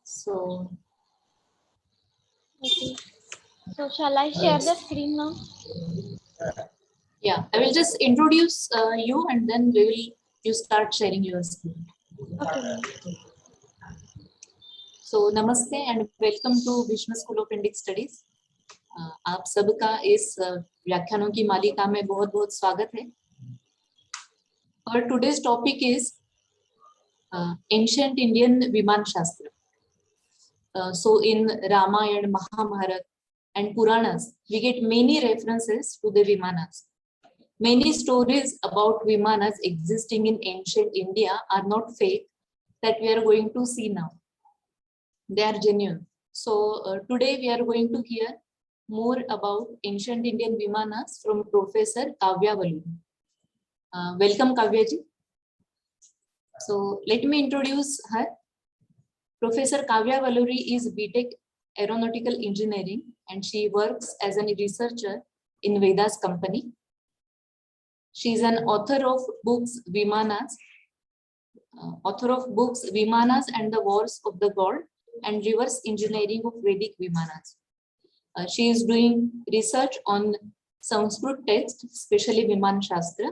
So, Okay. So shall I share the screen now? yeah, I will just introduce you and then you start sharing your screen. Okay, ma'am. So, namaste and welcome to Viman School of Indic Studies. आप सबका इस व्याख्यानों की मालिका में बहुत बहुत स्वागत है. Our today's topic is ancient Indian Viman Shastra. So in Ramayana, Mahabharata and Puranas, we get many references to the Vimanas. Many stories about Vimanas existing in ancient India are not fake that we are going to see now. They are genuine. So today we are going to hear more about ancient Indian Vimanas from Professor Kavya Valuri. Welcome Kavya ji. So let me introduce her. Professor Kavya Valuri is BTech Aeronautical Engineering and she works as a researcher in Vedas company. She is an author of books Vimanas and the Wars of the God and Reverse Engineering of Vedic Vimanas. She is doing research on Sanskrit text, especially Viman Shastra.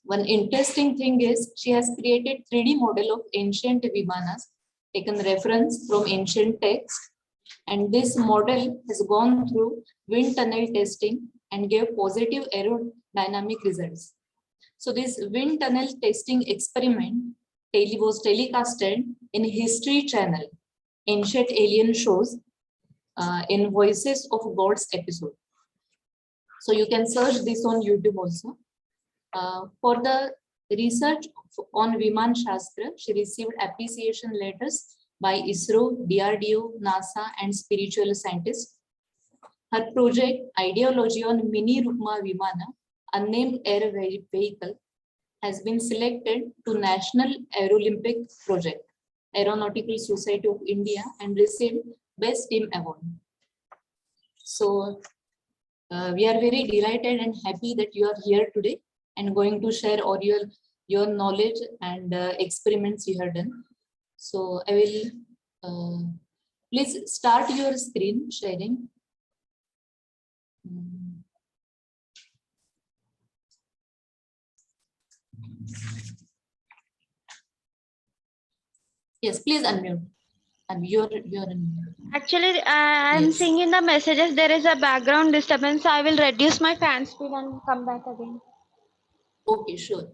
One interesting thing is she has created 3D model of ancient Vimanas, taken reference from ancient text, and this model has gone through wind tunnel testing and gave positive aerodynamic results. So this wind tunnel testing experiment was telecasted in History Channel, Ancient Alien Shows, in Voices of Gods episode. So you can search this on YouTube also. For the research on Viman Shastra, she received appreciation letters by ISRO, DRDO, NASA, and spiritual scientists. Her project, Ideology on Mini Rukma Vimana, unnamed air vehicle, has been selected to National Aerolympic Project, Aeronautical Society of India, and received Best Team Award. So we are very delighted and happy that you are here today and going to share all your knowledge and experiments you have done. So I will please start your screen sharing. Yes, please unmute. And you're unmute. Actually, I'm seeing in the messages there is a background disturbance. I will reduce my fan speed and come back again. Okay, sure.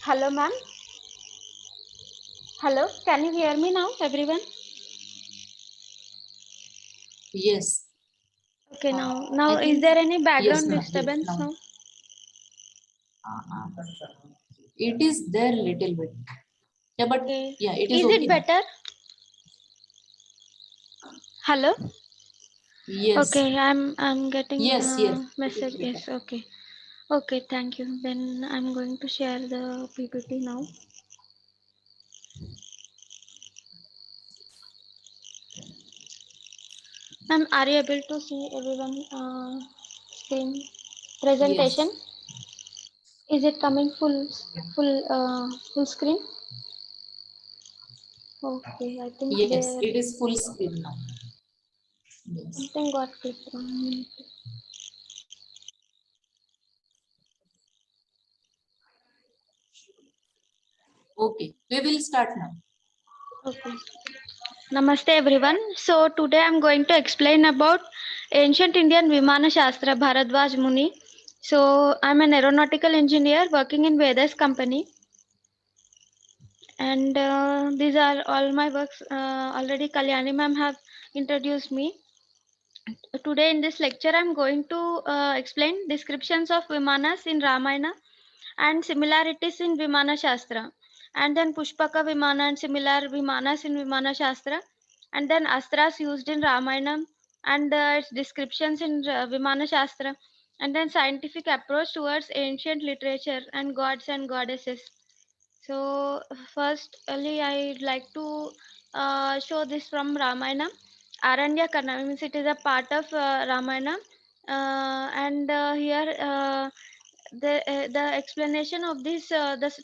Hello, ma'am. Hello, can you hear me now, everyone? Yes. Okay, now is there any background disturbance now? It is there little bit. Yeah, but okay. Yeah, it is. Is okay it better? Hello. Yes. Okay, I'm getting Yes. message. Yes. Okay. Okay. Thank you. Then I'm going to share the PPT now. Ma'am, are you able to see everyone screen presentation? Yes. Is it coming full screen? Okay, I think Yes, there it is full screen now. Yes. something got clicked on. Okay, we will start now. Okay. Namaste everyone. So today I'm going to explain about ancient Indian Viman Shastra Bhardwaj Muni. So I'm an aeronautical engineer working in Vedas company. And these are all my works. Already Kalyani ma'am have introduced me. Today in this lecture, I'm going to explain descriptions of Vimanas in Ramayana and similarities in Vimana Shastra, and then Pushpaka Vimana and similar Vimanas in Vimana Shastra, and then Astras used in Ramayana and its descriptions in Vimana Shastra, and then scientific approach towards ancient literature and gods and goddesses. So, firstly, I'd like to show this from Ramayana. Aranyakana means it is a part of Ramayana, and here the explanation of this,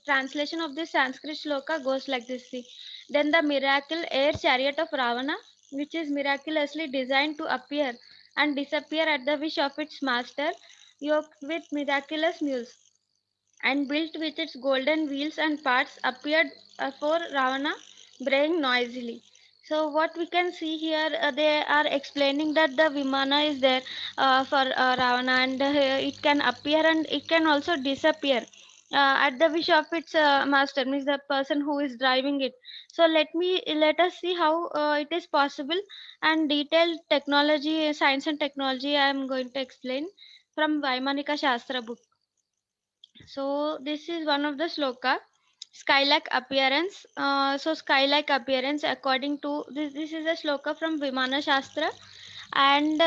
translation of this Sanskrit shloka goes like this. See, then the miracle air chariot of Ravana, which is miraculously designed to appear and disappear at the wish of its master, yoked with miraculous mules and built with its golden wheels and parts, appeared for Ravana, braying noisily. So what we can see here, they are explaining that the Vimana is there for Ravana, and it can appear and it can also disappear at the wish of its master, means the person who is driving it. So let us see how it is possible, and detailed technology, science and technology I am going to explain from Vaimanika Shastra book. So this is one of the sloka, sky-like appearance. So sky-like appearance, according to this is a sloka from Vimana Shastra, and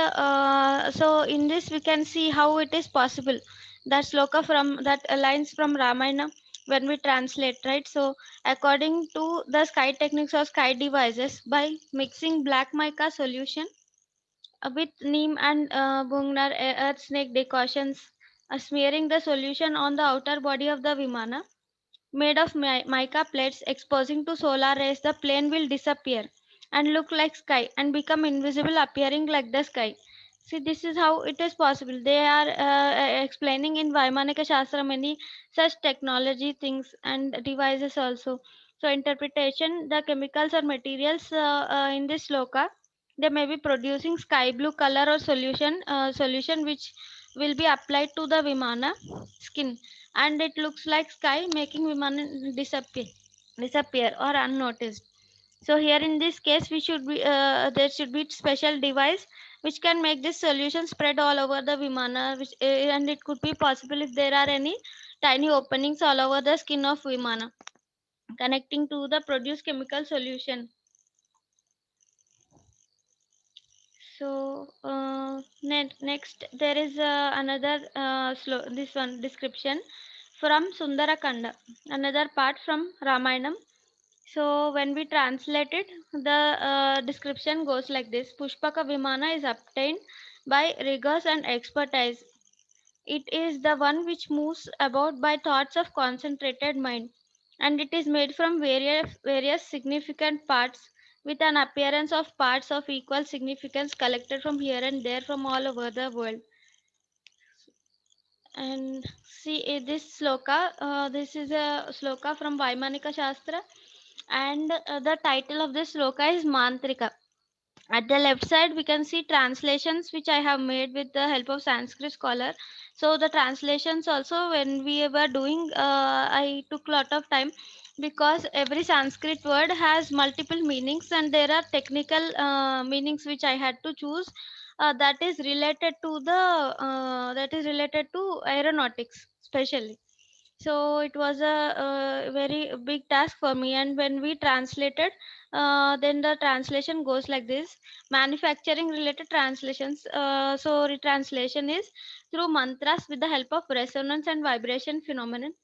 so in this we can see how it is possible. That sloka from that lines from Ramayana when we translate, right? So according to the sky techniques or sky devices, by mixing black mica solution with neem and bungnar earth snake decoctions, smearing the solution on the outer body of the Vimana made of mica plates exposing to solar rays, the plane will disappear and look like sky and become invisible, appearing like the sky. See, this is how it is possible. They are explaining in Vaimanika Shastra many such technology things and devices also. So interpretation, the chemicals or materials in this sloka, they may be producing sky blue color or solution which will be applied to the Vimana skin, and it looks like sky, making Viman disappear or unnoticed. So here in this case, we should be there should be special device which can make this solution spread all over the Vimana, which and it could be possible if there are any tiny openings all over the skin of Vimana connecting to the produced chemical solution. So next there is another this one description from Sundarakanda, another part from Ramayanam. So when we translate it, the description goes like this: Pushpaka Vimana is obtained by rigors and expertise. It is the one which moves about by thoughts of concentrated mind, and it is made from various significant parts, with an appearance of parts of equal significance collected from here and there from all over the world. And see this sloka, this is a sloka from Vaimanika Shastra, and the title of this sloka is Mantrika. At the left side we can see translations which I have made with the help of Sanskrit scholar. So the translations also, when we were doing, I took lot of time, because every Sanskrit word has multiple meanings and there are technical meanings which I had to choose, that is related to the aeronautics especially. So it was a very big task for me, and when we translated, then the translation goes like this: manufacturing related translations. So retranslation is through mantras with the help of resonance and vibration phenomenon.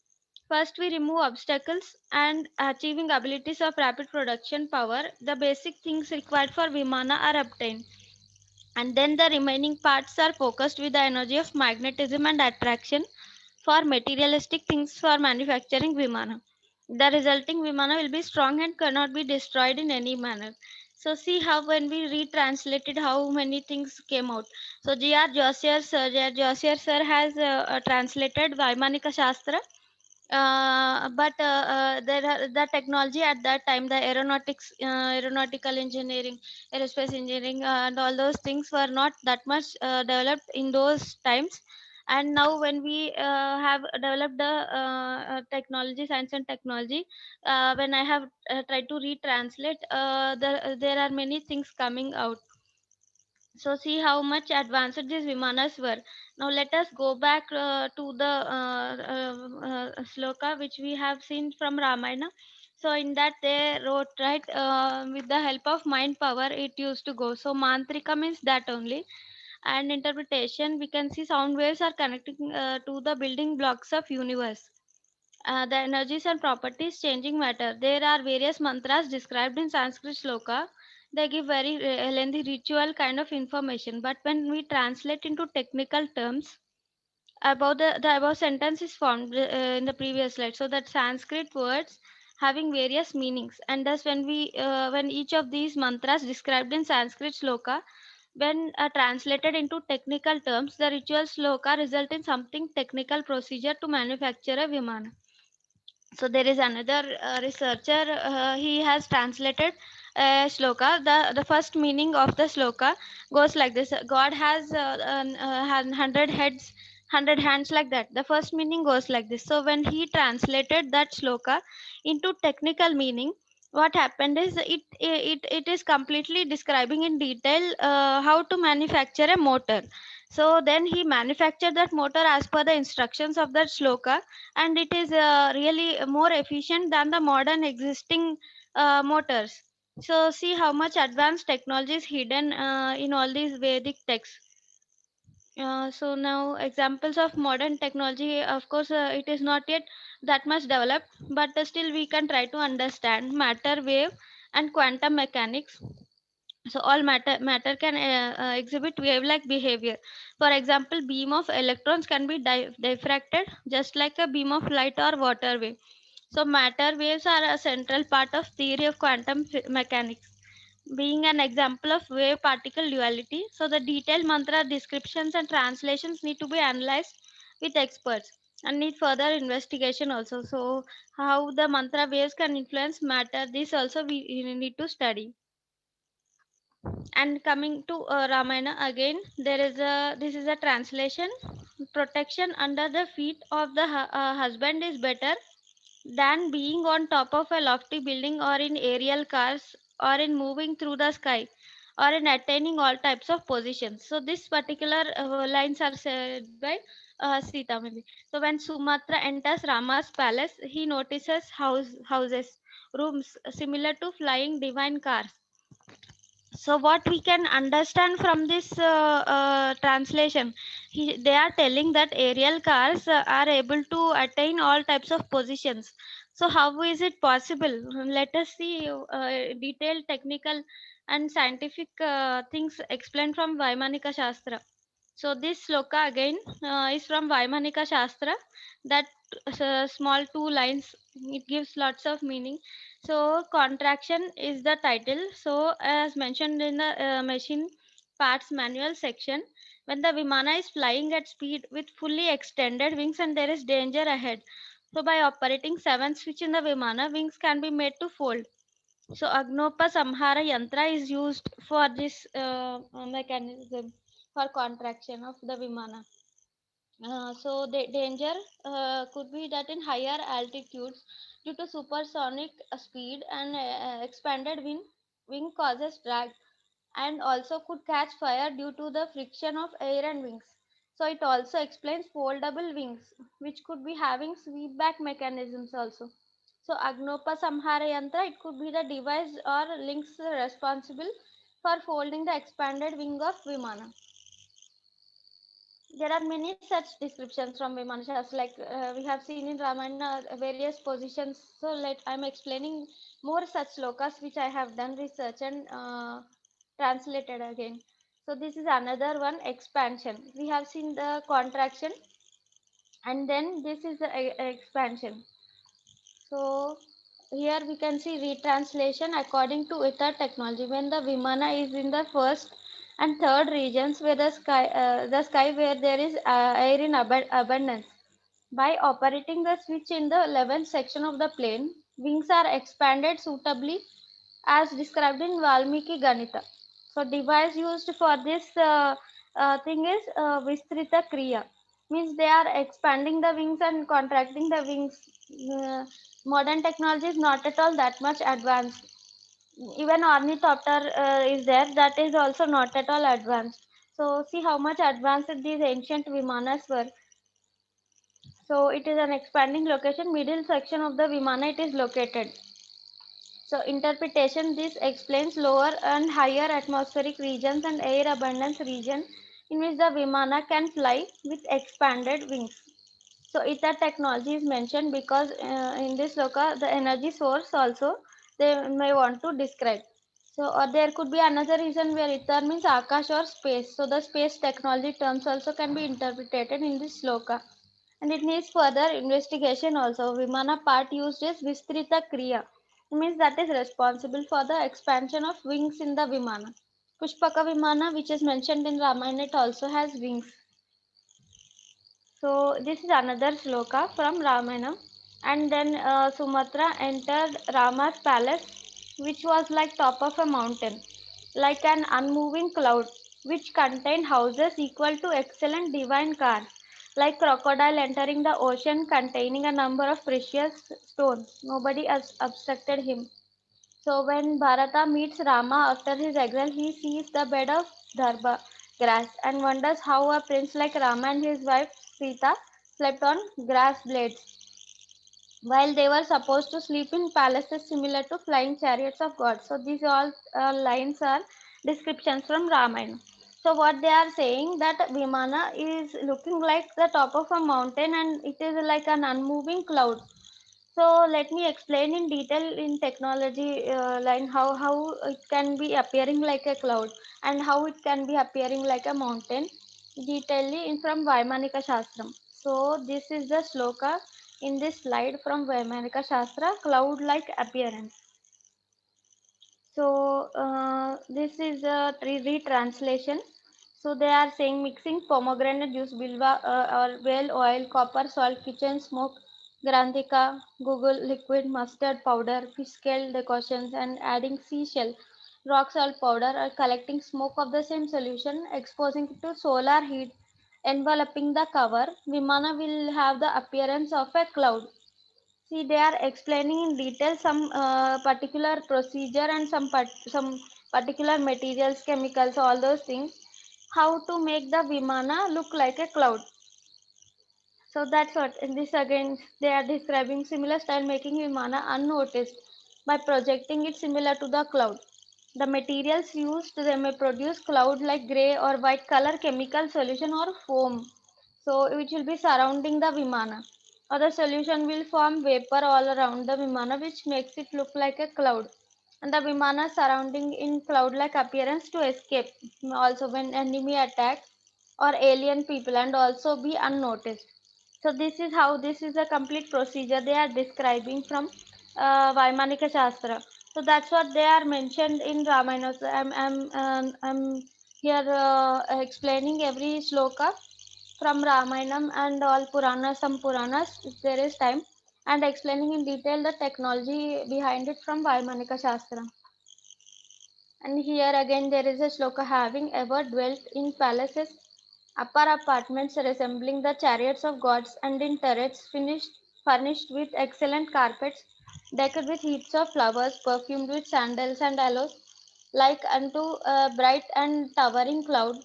First we remove obstacles and achieving abilities of rapid production power, the basic things required for Vimana are obtained, and then the remaining parts are focused with the energy of magnetism and attraction for materialistic things for manufacturing Vimana. The resulting Vimana will be strong and cannot be destroyed in any manner. So see how when we retranslated how many things came out. So J.R. Josier sir has translated Vaimanika Shastra, but there are the technology at that time, the aeronautical engineering, aerospace engineering, and all those things were not that much developed in those times. And now when we have developed the technology, science and technology, when I have tried to retranslate, there are many things coming out. So see how much advanced these Vimanas were. Now let us go back to the sloka which we have seen from Ramayana. So in that they wrote, right, with the help of mind power it used to go. So mantrika means that only. And interpretation, we can see sound waves are connecting to the building blocks of universe. The energies and properties changing matter. There are various mantras described in Sanskrit sloka. They give very lengthy ritual kind of information. But when we translate into technical terms, about the above sentence is formed in the previous slide. So that Sanskrit words having various meanings, and thus when each of these mantras described in Sanskrit sloka, when translated into technical terms, the ritual sloka result in something technical procedure to manufacture a vimana. So there is another researcher, he has translated shloka. The first meaning of the shloka goes like this: God has 100 heads, 100 hands, like that. The first meaning goes like this. So when he translated that shloka into technical meaning, what happened is it is completely describing in detail how to manufacture a motor. So then he manufactured that motor as per the instructions of that shloka, and it is really more efficient than the modern existing motors. So see how much advanced technology is hidden in all these Vedic texts. So now examples of modern technology, of course, it is not yet that much developed, but still we can try to understand matter, wave, and quantum mechanics. So all matter can exhibit wave-like behavior. For example, beam of electrons can be diffracted just like a beam of light or water wave. So matter waves are a central part of theory of quantum mechanics, being an example of wave particle duality. So the detailed mantra descriptions and translations need to be analyzed with experts and need further investigation also. So how the mantra waves can influence matter, this also we need to study. And coming to Ramayana again, there is a this is a translation. Protection under the feet of the husband is better than being on top of a lofty building or in aerial cars or in moving through the sky or in attaining all types of positions. So this particular lines are said by Sita maybe. So when Sumatra enters Rama's palace, he notices houses, rooms similar to flying divine cars. So what we can understand from this translation, they are telling that aerial cars are able to attain all types of positions. So how is it possible? Let us see detailed technical and scientific things explained from Vaimanika Shastra. So this sloka again is from Vaimanika Shastra. That small two lines, it gives lots of meaning. So contraction is the title. So as mentioned in the machine parts manual section, when the Vimana is flying at speed with fully extended wings and there is danger ahead. So by operating 7 switch in the Vimana, wings can be made to fold. So Agnopa Samhara Yantra is used for this mechanism for contraction of the Vimana. So the danger could be that in higher altitudes, due to supersonic speed and expanded wing causes drag, and also could catch fire due to the friction of air and wings. So it also explains foldable wings, which could be having sweep back mechanisms also. So Agnopa Samhara Yantra, it could be the device or links responsible for folding the expanded wing of Vimana. There are many such descriptions from Viman Shastra, like we have seen in Ramayana various positions. So let I'm explaining more such slokas which I have done research and translated again. So this is another one, expansion. We have seen the contraction, and then this is the expansion. So here we can see retranslation according to ether technology. When the Vimana is in the first and third regions where the sky where there is air in abundance. By operating the switch in the 11th section of the plane, wings are expanded suitably as described in Valmiki Ganita. So device used for this thing is Vistrita Kriya. Means they are expanding the wings and contracting the wings. Uh, Modern technology is not at all that much advanced. Even ornithopter is there, that is also not at all advanced. So see how much advanced these ancient Vimanas were. So it is an expanding location, middle section of the Vimana it is located. So interpretation, this explains lower and higher atmospheric regions and air abundance region in which the Vimana can fly with expanded wings. So ether technology is mentioned because in this loka the energy source also they may want to describe. So or there could be another reason where ether means akash or space. So the space technology terms also can be interpreted in this sloka. And it needs further investigation also. Vimana part used is Vistrita Kriya, means that is responsible for the expansion of wings in the Vimana. Pushpaka Vimana, which is mentioned in Ramayana, it also has wings. So this is another sloka from Ramayana. And then Sumatra entered Rama's palace, which was like top of a mountain, like an unmoving cloud, which contained houses equal to excellent divine cars, like crocodile entering the ocean containing a number of precious stones. Nobody has obstructed him. So when Bharata meets Rama after his exile, he sees the bed of dharba grass and wonders how a prince like Rama and his wife Sita slept on grass blades, while they were supposed to sleep in palaces similar to flying chariots of gods. So these all lines are descriptions from Ramayana. So what they are saying that Vimana is looking like the top of a mountain and it is like an unmoving cloud. So let me explain in detail in technology line how it can be appearing like a cloud and how it can be appearing like a mountain detailedly in from Vaimanika Shastram. So this is the sloka in this slide from Vaimanika Shastra, cloud-like appearance. So this is a retranslation. So they are saying mixing pomegranate juice, bilva or whale oil, copper salt, kitchen smoke, granthika, Google liquid mustard powder, fish scale decoctions, and adding seashell, rock salt powder, or collecting smoke of the same solution, exposing it to solar heat, enveloping the cover. Vimana will have the appearance of a cloud. See, they are explaining in detail some particular procedure and some particular materials, chemicals, all those things. How to make the Vimana look like a cloud. So that's what. In this again, they are describing similar style making Vimana unnoticed by projecting it similar to the cloud. The materials used, they may produce cloud like gray or white color chemical solution or foam. So which will be surrounding the Vimana. Or the solution will form vapor all around the Vimana which makes it look like a cloud. And the Vimana surrounding in cloud-like appearance to escape also when enemy attacks or alien people and also be unnoticed. So this is how this is a complete procedure they are describing from Vaimanika Shastra. So that's what they are mentioned in Ramayana. So I'm here explaining every sloka from Ramayanam and all Puranas, some Puranas, if there is time, and explaining in detail the technology behind it from Vaimanika Shastra. And here again there is a shloka having ever dwelt in palaces, upper apartments resembling the chariots of gods, and in turrets furnished with excellent carpets, decked with heaps of flowers, perfumed with sandals and aloes, like unto a bright and towering cloud,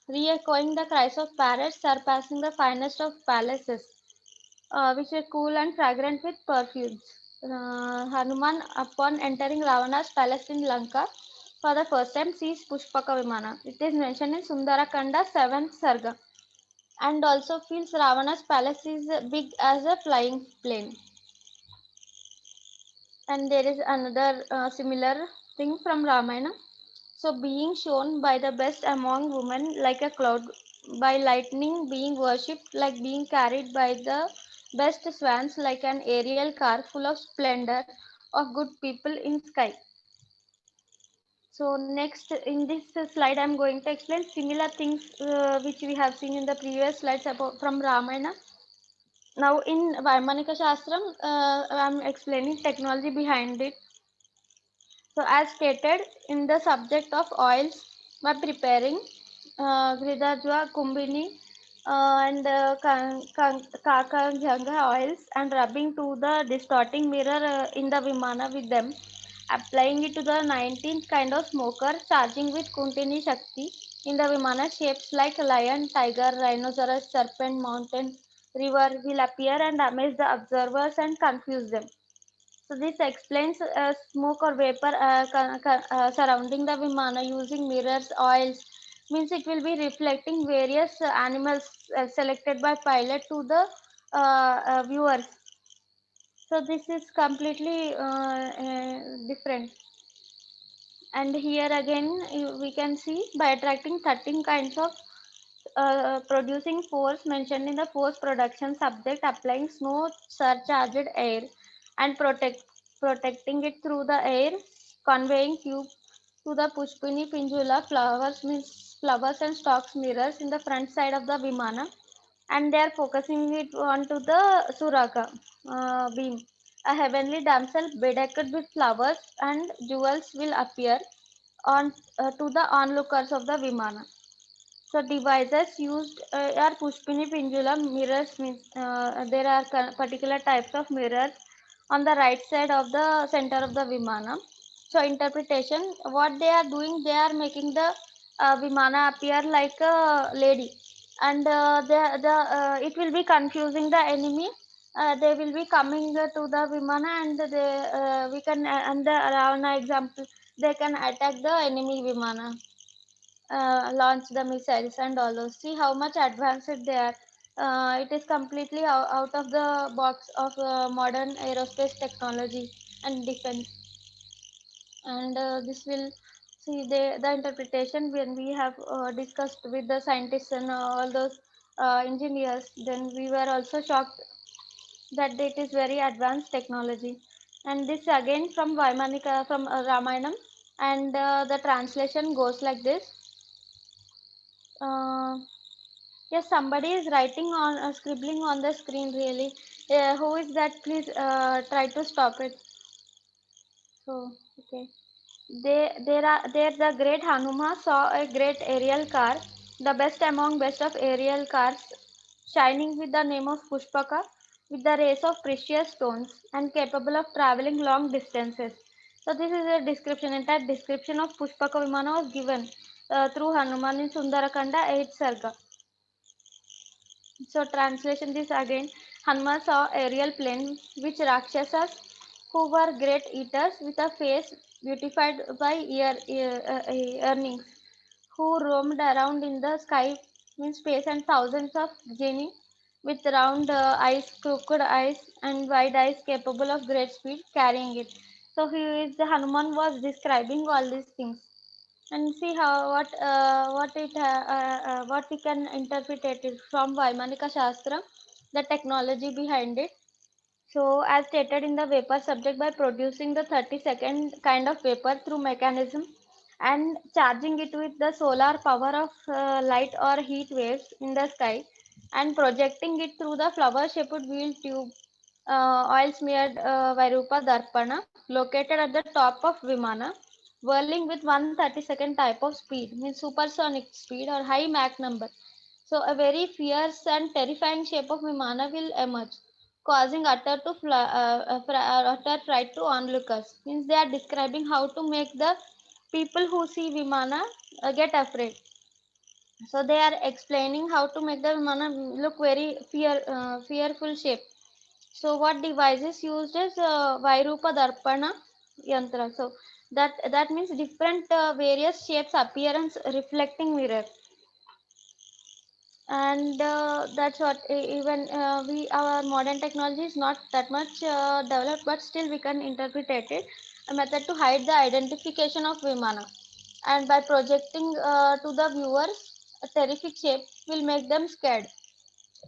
re-echoing the cries of parrots, surpassing the finest of palaces, which are cool and fragrant with perfumes. Hanuman, upon entering Ravana's palace in Lanka, for the first time sees Pushpaka Vimana. It is mentioned in Sundarakanda 7th Sarga, and also feels Ravana's palace is big as a flying plane. And there is another similar thing from Ramayana. So, being shown by the best among women like a cloud, by lightning being worshipped like being carried by the best swans like an aerial car full of splendor of good people in sky. So next in this slide I'm going to explain similar things which we have seen in the previous slides about from Ramayana. Now in Vaimanika Shastram I'm explaining technology behind it. So as stated in the subject of oils, by preparing Hridajwa, Kumbhini and Kakajanga oils and rubbing to the distorting mirror in the Vimana with them, applying it to the 19th kind of smoker, charging with Kuntini Shakti in the Vimana. Shapes like lion, tiger, rhinoceros, serpent, mountain, river will appear and amaze the observers and confuse them. So this explains smoke or vapor surrounding the Vimana using mirrors, oils, means it will be reflecting various animals selected by pilot to the viewers. So this is completely different. And here again we can see by attracting 13 kinds of producing force mentioned in the force production subject, applying snow surcharged air and protecting it through the air, conveying tube to the Pushpini Pinjula. Flowers means flowers and stalks mirrors in the front side of the Vimana, and they are focusing it onto the Suraka beam. A heavenly damsel bedecked with flowers and jewels will appear on to the onlookers of the Vimana. So devices used are Pushpini pendulum mirrors. Means there are particular types of mirrors on the right side of the center of the Vimana. So interpretation, what they are doing, they are making the Vimana appear like a lady, and it will be confusing the enemy. They will be coming to the Vimana, and we can and the Ravana example, they can attack the enemy Vimana, launch the missiles and all those. See how much advanced they are. It is completely out of the box of modern aerospace technology and defense. And this will see the interpretation when we have discussed with the scientists and all those engineers. Then we were also shocked that it is very advanced technology. And this again from Vaimanika from Ramayanam, and the translation goes like this. Uh, Yes, somebody is writing on scribbling on the screen really. Who is that? Please try to stop it. So okay. There the great Hanuma saw a great aerial car, the best among best of aerial cars, shining with the name of Pushpaka, with the race of precious stones, and capable of traveling long distances. So this is a description. Entire description of Pushpaka Vimana was given through Hanuman in Sundarakanda 8 Sarga. So translation this again. Hanuman saw aerial plane which Rakshasas who were great eaters with a face beautified by earnings, who roamed around in the sky in space, and thousands of genii with round eyes, crooked eyes and wide eyes capable of great speed carrying it. So he is the Hanuman was describing all these things, and see how what we can interpret it from Vaimanika Shastra, the technology behind it. So as stated in the vapor subject, by producing the 32nd kind of vapor through mechanism and charging it with the solar power of light or heat waves in the sky, and projecting it through the flower shaped wheel tube, oil smeared Vairupa Darpana located at the top of Vimana, whirling with 132nd type of speed, means supersonic speed or high Mach number. So a very fierce and terrifying shape of Vimana will emerge, causing utter fright to onlookers. Means they are describing how to make the people who see Vimana get afraid. So they are explaining how to make the Vimana look very fearful shape. So what device is used is Vairupa Darpana Yantra. So that means different various shapes, appearance, reflecting mirror, and that's what even we our modern technology is not that much developed, but still we can interpret it. A method to hide the identification of Vimana, and by projecting to the viewers a terrific shape will make them scared.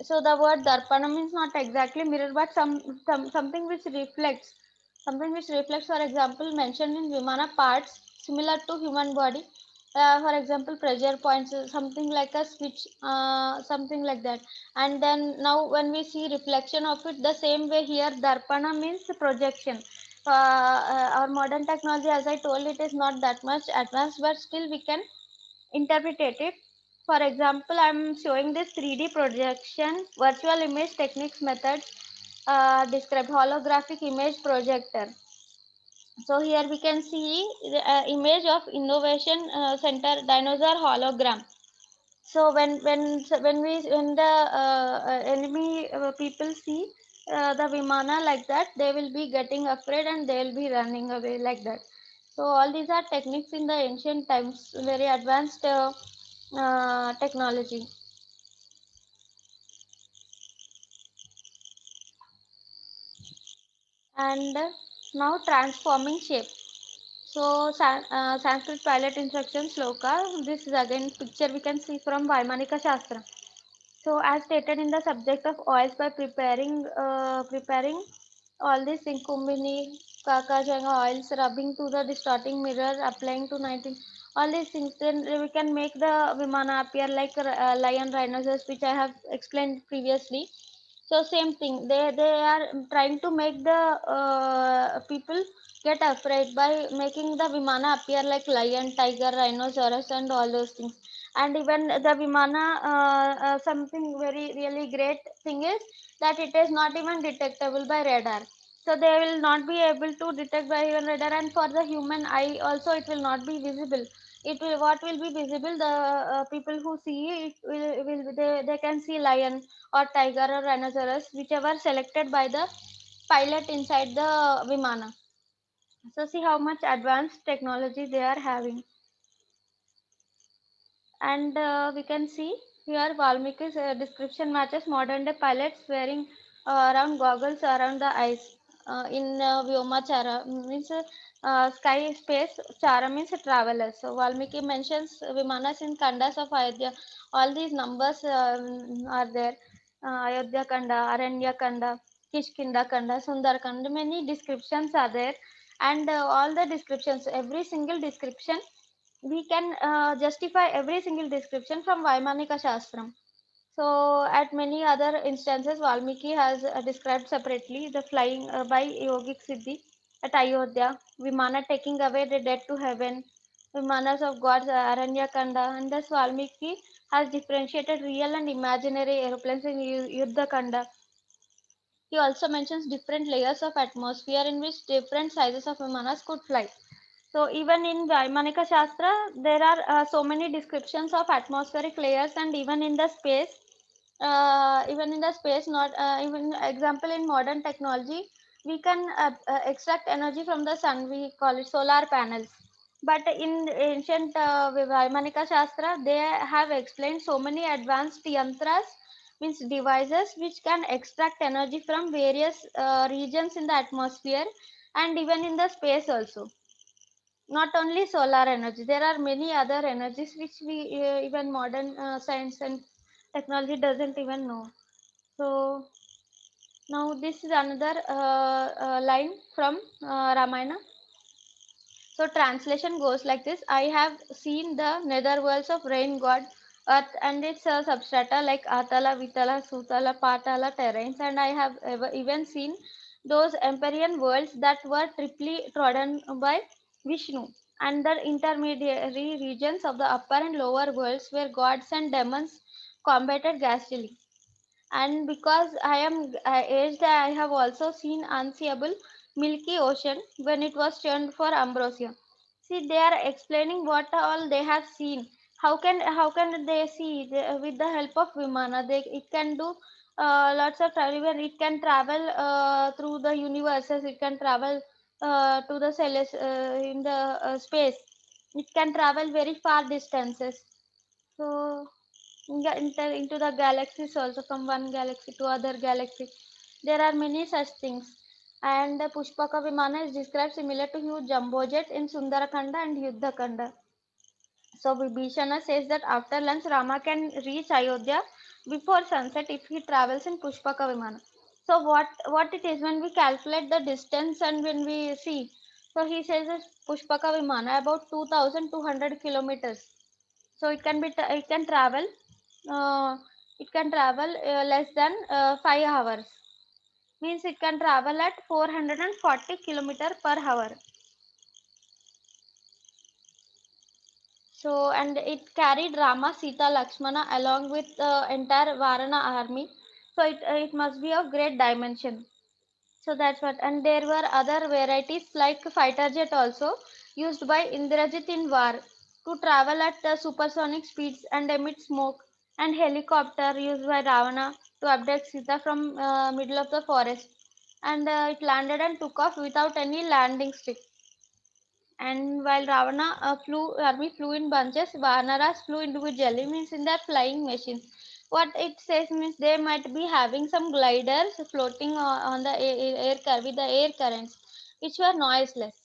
So the word darpana means not exactly mirror, but something which reflects, for example mentioned in Vimana parts similar to human body, for example pressure points, something like a switch, something like that. And then now when we see reflection of it, the same way here darpana means projection. Our modern technology, as I told, it is not that much advanced, but still we can interpreted it. For example, I'm showing this 3D projection, virtual image techniques methods, describe holographic image projector. So here we can see the image of innovation center dinosaur hologram. So when the enemy people see the Vimana like that, they will be getting afraid and they will be running away like that. So all these are techniques in the ancient times, very advanced technology. And now transforming shape. So Sanskrit pilot instruction sloka. This is again picture we can see from Vaimanika Shastra. So as stated in the subject of oils, by preparing all these things, kumbhini, kakajanga oils, rubbing to the distorting mirror, applying to 19, all these things, then we can make the Vimana appear like a lion, rhinoceros, which I have explained previously. So same thing, they are trying to make the people get afraid by making the Vimana appear like lion, tiger, rhinoceros and all those things. And even the Vimana, something very really great thing is that it is not even detectable by radar. So they will not be able to detect by even radar, and for the human eye also it will not be visible. It will, what will be visible, the people who see it they can see lion or tiger or rhinoceros, whichever selected by the pilot inside the Vimana. So see how much advanced technology they are having. And we can see here Valmiki's description matches modern day pilots wearing around goggles around the eyes in Vyomachara, means sky space. Chara means travelers. So Valmiki mentions Vimanas in Kandas of Ayodhya. All these numbers are there. Ayodhya Kanda, Aranya Kanda, Kishkinda Kanda, Sundar Kanda. Many descriptions are there, and all the descriptions, every single description we can justify every single description from Vaimanika Shastram. So, at many other instances, Valmiki has described separately the flying by yogic siddhi at Ayodhya, Vimana taking away the dead to heaven, Vimanas of gods, Aranyakanda, and thus Valmiki has differentiated real and imaginary aeroplanes in Yuddha Kanda. He also mentions different layers of atmosphere in which different sizes of Vimanas could fly. So even in Vaimanika Shastra, there are so many descriptions of atmospheric layers, and even in the space, not even example in modern technology, we can extract energy from the sun. We call it solar panels. But in ancient Vaimanika Shastra, they have explained so many advanced yantras, means devices which can extract energy from various regions in the atmosphere and even in the space also. Not only solar energy, there are many other energies which we even modern science and technology doesn't even know. So now this is another line from Ramayana. So translation goes like this: I have seen the netherworlds of rain god, earth and its substrata like Atala, Vitala, Sutala, Patala terrains, and I have even seen those empyrean worlds that were triply trodden by Vishnu, and the intermediary regions of the upper and lower worlds where gods and demons combated gastily. And because I am aged, I have also seen unseeable milky ocean when it was turned for ambrosia. See, they are explaining what all they have seen. How can they see with the help of Vimana? They it can do lots of travel. Even it can travel through the universes. It can travel to the in the space. It can travel very far distances. So into the galaxies also, from one galaxy to other galaxy. There are many such things. And the Pushpaka Vimana is described similar to huge jumbo jet in Sundarakanda and Yuddhakanda. So Vibhishana says that after lunch Rama can reach Ayodhya before sunset if he travels in Pushpaka Vimana. So what it is, when we calculate the distance and when we see, so he says that Pushpaka Vimana about 2,200 kilometers. So it can travel uh, less than 5 hours, means it can travel at 440 kilometer per hour. So and it carried Rama, Sita, Lakshmana along with the entire Varana army. So it must be of great dimension. So that's what. And there were other varieties like fighter jet also used by Indrajit in war to travel at the supersonic speeds and emit smoke, and helicopter used by Ravana to abduct Sita from middle of the forest, and it landed and took off without any landing stick. And while Ravana army flew in bunches, Vanaras flew individually, means in their flying machines. What it says means they might be having some gliders floating on the with the air currents, which were noiseless.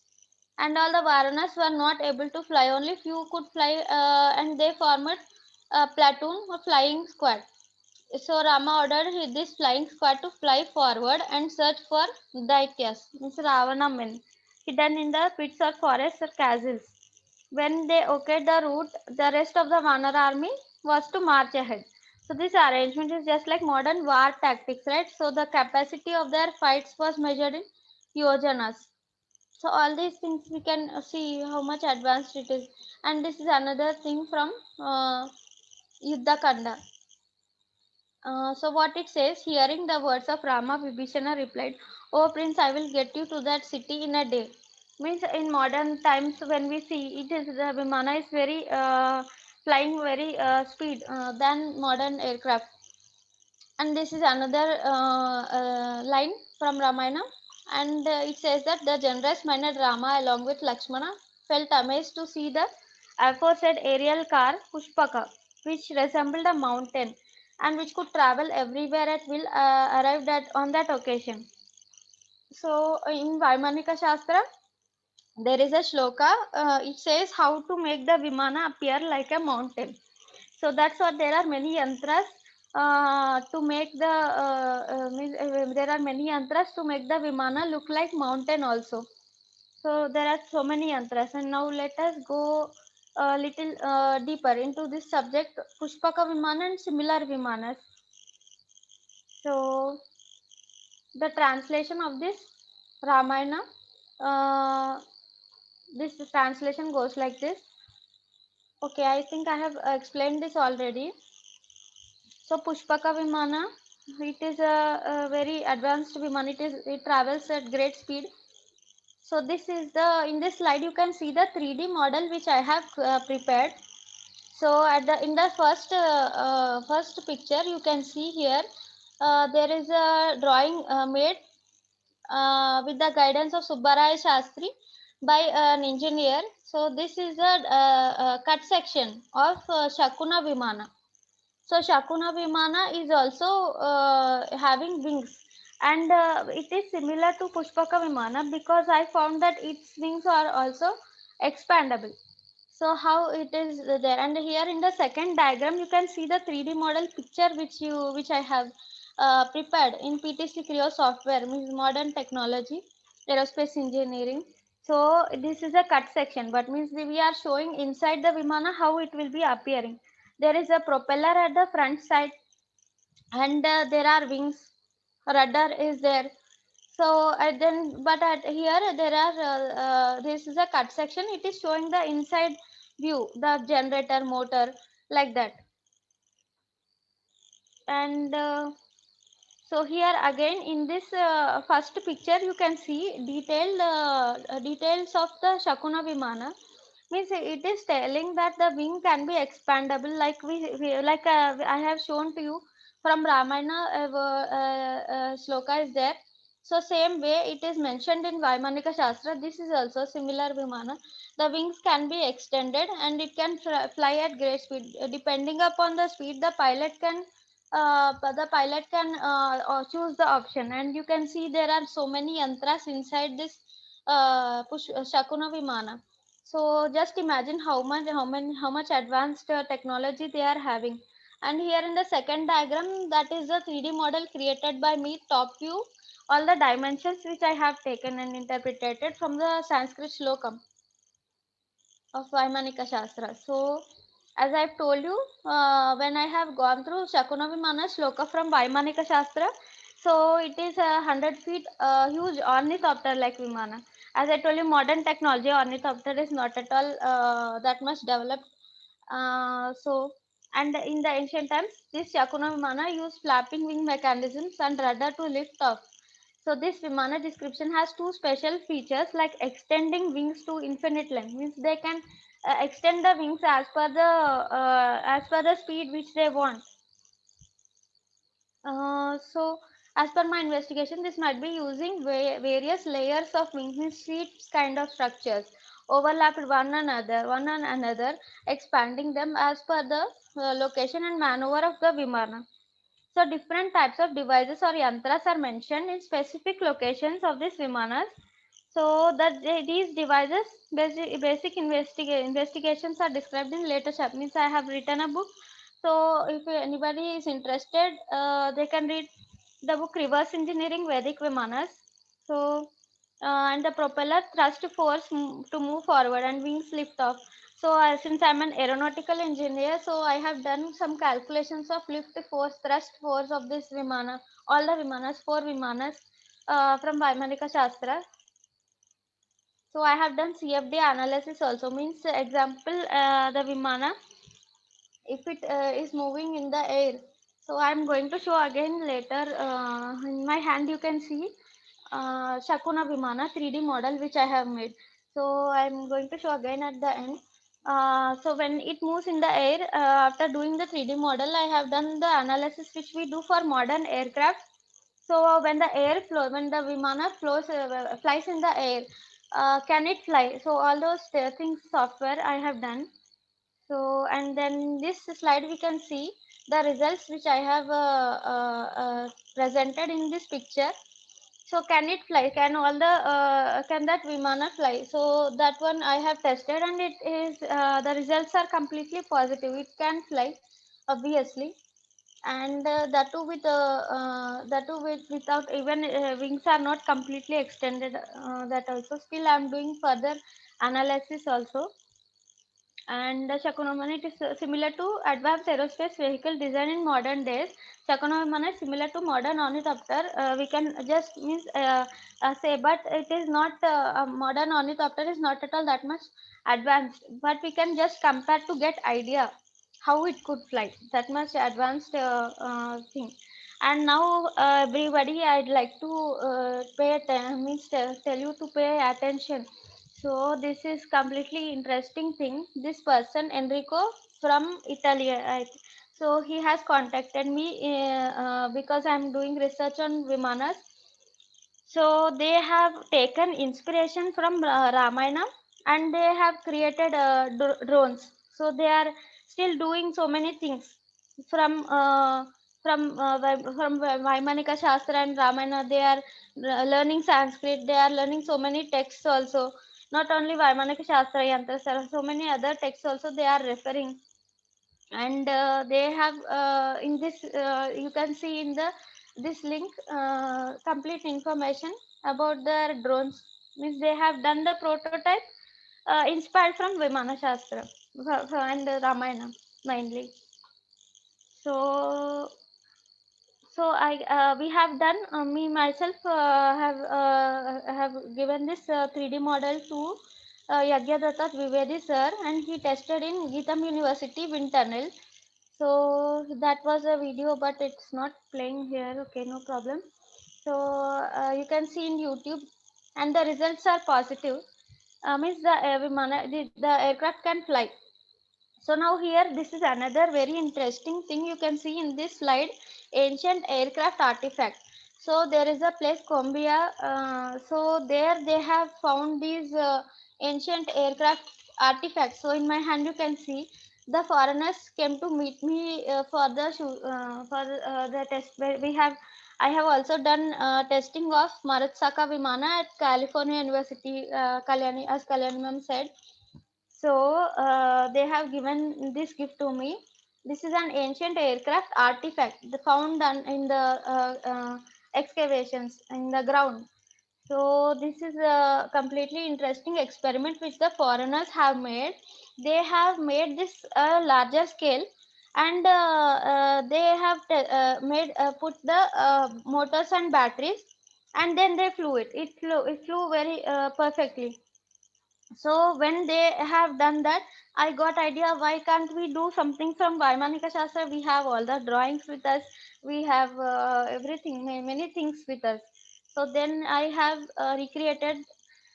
And all the Varanas were not able to fly. Only few could fly, and they formed a platoon or flying squad. So Rama ordered this flying squad to fly forward and search for Daityas, means Ravana men, hidden in the pits or forests or castles. When they okayed the route, the rest of the Vanar army was to march ahead. So this arrangement is just like modern war tactics, right? So the capacity of their fights was measured in yojanas. So all these things we can see how much advanced it is. And this is another thing from Yuddha Kanda. So what it says, hearing the words of Rama, Vibhishana replied, "O Prince, I will get you to that city in a day." Means in modern times when we see it is the Vimana is very flying very speed than modern aircraft. And this is another line from Ramayana, and it says that the generous minded Rama along with Lakshmana felt amazed to see the aforesaid aerial car Pushpaka, which resembled a mountain and which could travel everywhere at will, arrived at on that occasion. So in Vaimanika Shastra, there is a shloka. It says how to make the Vimana appear like a mountain. So that's what there are many yantras to make the there are many yantras to make the Vimana look like mountain also. So there are so many yantras, and now let us go a little deeper into this subject, Pushpaka Vimana and similar Vimanas. So the translation of this Ramayana, uh, this translation goes like this. Okay, I think I have explained this already. So Pushpaka Vimana, it is a very advanced Vimana. It travels at great speed. So this is the in this slide you can see the 3D model which I have prepared. So at the in the first picture you can see here there is a drawing made with the guidance of Subbaraya Shastri by an engineer. So this is a cut section of Shakuna Vimana. So Shakuna Vimana is also having wings, and it is similar to Pushpaka Vimana because I found that its wings are also expandable. So how it is there, and here in the second diagram you can see the 3D model picture which I have prepared in PTC Creo software, means modern technology, aerospace engineering. So this is a cut section, but means we are showing inside the Vimana how it will be appearing. There is a propeller at the front side, and there are wings. Rudder is there. So then, but at here there are this is a cut section. It is showing the inside view, the generator, motor, like that. And so here again in this first picture you can see detailed details of the Shakuna Vimana. Means it is telling that the wing can be expandable, like like I have shown to you from Ramayana. Shloka is there. So same way it is mentioned in Vaimanika Shastra. This is also similar Vimana. The wings can be extended and it can fly at great speed. Depending upon the speed, the pilot can choose the option, and you can see there are so many yantras inside this Shakuna Vimana. So just imagine how much advanced technology they are having. And here in the second diagram, that is the 3D model created by me, top view, all the dimensions which I have taken and interpreted from the Sanskrit shlokam of Vaimanika Shastra. So, as I've told you, when I have gone through Shakunavimana Shloka from Vaimanika Shastra, so it is a 100 feet huge ornithopter like Vimana. As I told you, modern technology ornithopter is not at all that much developed. And in the ancient times, this Shakunavimana used flapping wing mechanisms and rudder to lift off. So this Vimana description has two special features like extending wings to infinite length. Means they can extend the wings as per the speed which they want. So as per my investigation, this might be using various layers of wings, means sheets kind of structures overlapped one another, expanding them as per the location and maneuver of the Vimana. So different types of devices or yantras are mentioned in specific locations of these Vimanas. So that these devices, basic investigations are described in later chapter. Means I have written a book. So if anybody is interested, they can read the book Reverse Engineering Vedic Vimanas. So and the propeller thrust force to move forward and wings lift off. So since I'm an aeronautical engineer, so I have done some calculations of lift force, thrust force of this Vimana, all the Vimanas, four Vimanas from Vaimanika Shastra. So I have done CFD analysis also. Means example, the Vimana, if it is moving in the air. So I'm going to show again later. In my hand you can see Shakuna Vimana 3D model which I have made. So I'm going to show again at the end. So when it moves in the air, after doing the 3D model, I have done the analysis which we do for modern aircraft. So when the air flow, when the Vimana flies in the air, can it fly? So all those things software I have done. So and then this slide we can see the results which I have presented in this picture. So can it fly? Can all the can that Vimana fly? So that one I have tested and it is the results are completely positive. It can fly, obviously, and that too with without even wings are not completely extended. That also still I am doing further analysis also. And Shakunomana, it is similar to advanced aerospace vehicle design in modern days. Shakunomana is similar to modern ornithopter. We can just means say, but it is not a modern ornithopter is not at all that much advanced. But we can just compare to get idea how it could fly. That much advanced thing. And now everybody, I'd like to means tell you to pay attention. So this is completely interesting thing. This person Enrico from Italy. So he has contacted me because I'm doing research on Vimanas. So they have taken inspiration from Ramayana and they have created drones. So they are still doing so many things from Vaimanika Shastra and Ramayana. They are learning Sanskrit. They are learning so many texts also. Not only Vaimanika Shastra, Yantra, so many other texts also they are referring. And they have in this you can see in the this link complete information about their drones. Means they have done the prototype inspired from Vimana Shastra and Ramayana mainly. So I we have done me myself have given this 3D model to Yagyadatta Dwivedi sir, and he tested in Geetam University wind tunnel. So that was a video, but it's not playing here. Okay, no problem. So you can see in YouTube, and the results are positive. Means the aircraft can fly. So now here, this is another very interesting thing you can see in this slide, ancient aircraft artifact. So there is a place Combia. So there they have found these ancient aircraft artifacts. So in my hand you can see the foreigners came to meet me for the test. Where we have I have also done testing of Marutsaka Vimana at California University, Kalyani, as Kalyani ma'am said. So they have given this gift to me. This is an ancient aircraft artifact found in the excavations in the ground. So this is a completely interesting experiment which the foreigners have made. They have made this larger scale, and they have made put the motors and batteries, and then they flew it. It flew very perfectly. So when they have done that, I got idea why can't we do something from Vaimanika Shastra. We have all the drawings with us, we have everything, many things with us. So then I have recreated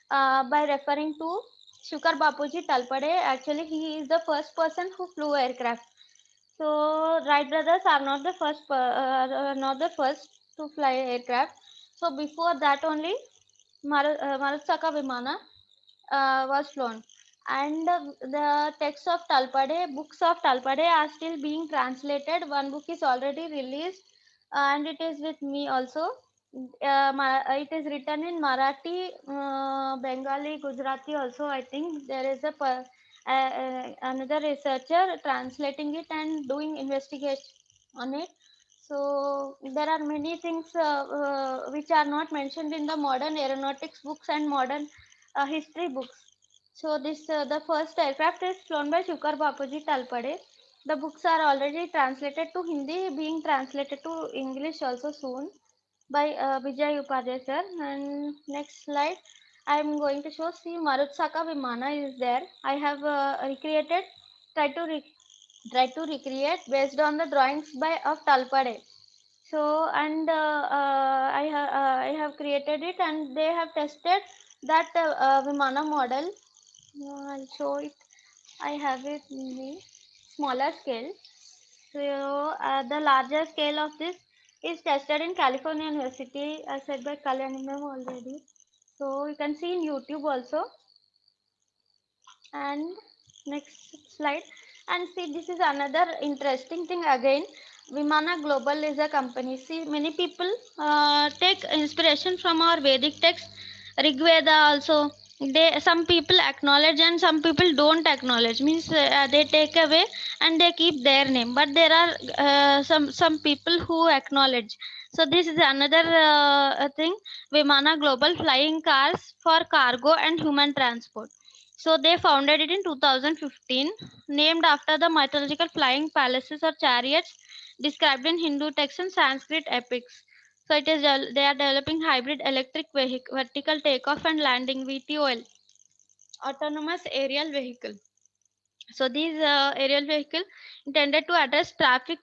by referring to Shukar Bapuji Talpade. Actually, he is the first person who flew aircraft. So Wright brothers are not the not the first to fly aircraft. So before that only Marutsaka Vimana was flown. And the texts of Talpade, books of Talpade are still being translated. One book is already released, and it is with me also. It is written in Marathi, Bengali, Gujarati also. I think there is another researcher translating it and doing investigation on it. So there are many things which are not mentioned in the modern aeronautics books and modern history books. So this the first aircraft is flown by Shukar Bapuji Talpade. The books are already translated to Hindi, being translated to English also soon by Vijay Upadhyay sir. And next slide, I am going to show. See, Marutsaka Vimana is there. I have recreated, try to recreate based on the drawings by of Talpade. So and I have created it, and they have tested that Vimana model. I'll show it. I have it in the smaller scale. So the larger scale of this is tested in California University, as said by Kalyani ma'am already. So you can see in YouTube also. And next slide. And see, this is another interesting thing again. Vimana Global is a company. See, many people take inspiration from our Vedic text, Rig Veda also. Some people acknowledge and some people don't acknowledge. Means they take away and they keep their name. But there are some people who acknowledge. So this is another thing. Vimana Global, flying cars for cargo and human transport. So they founded it in 2015, named after the mythological flying palaces or chariots described in Hindu texts and Sanskrit epics. So it is they are developing hybrid electric vehicle, vertical takeoff and landing (VTOL), autonomous aerial vehicle. So these aerial vehicle intended to address traffic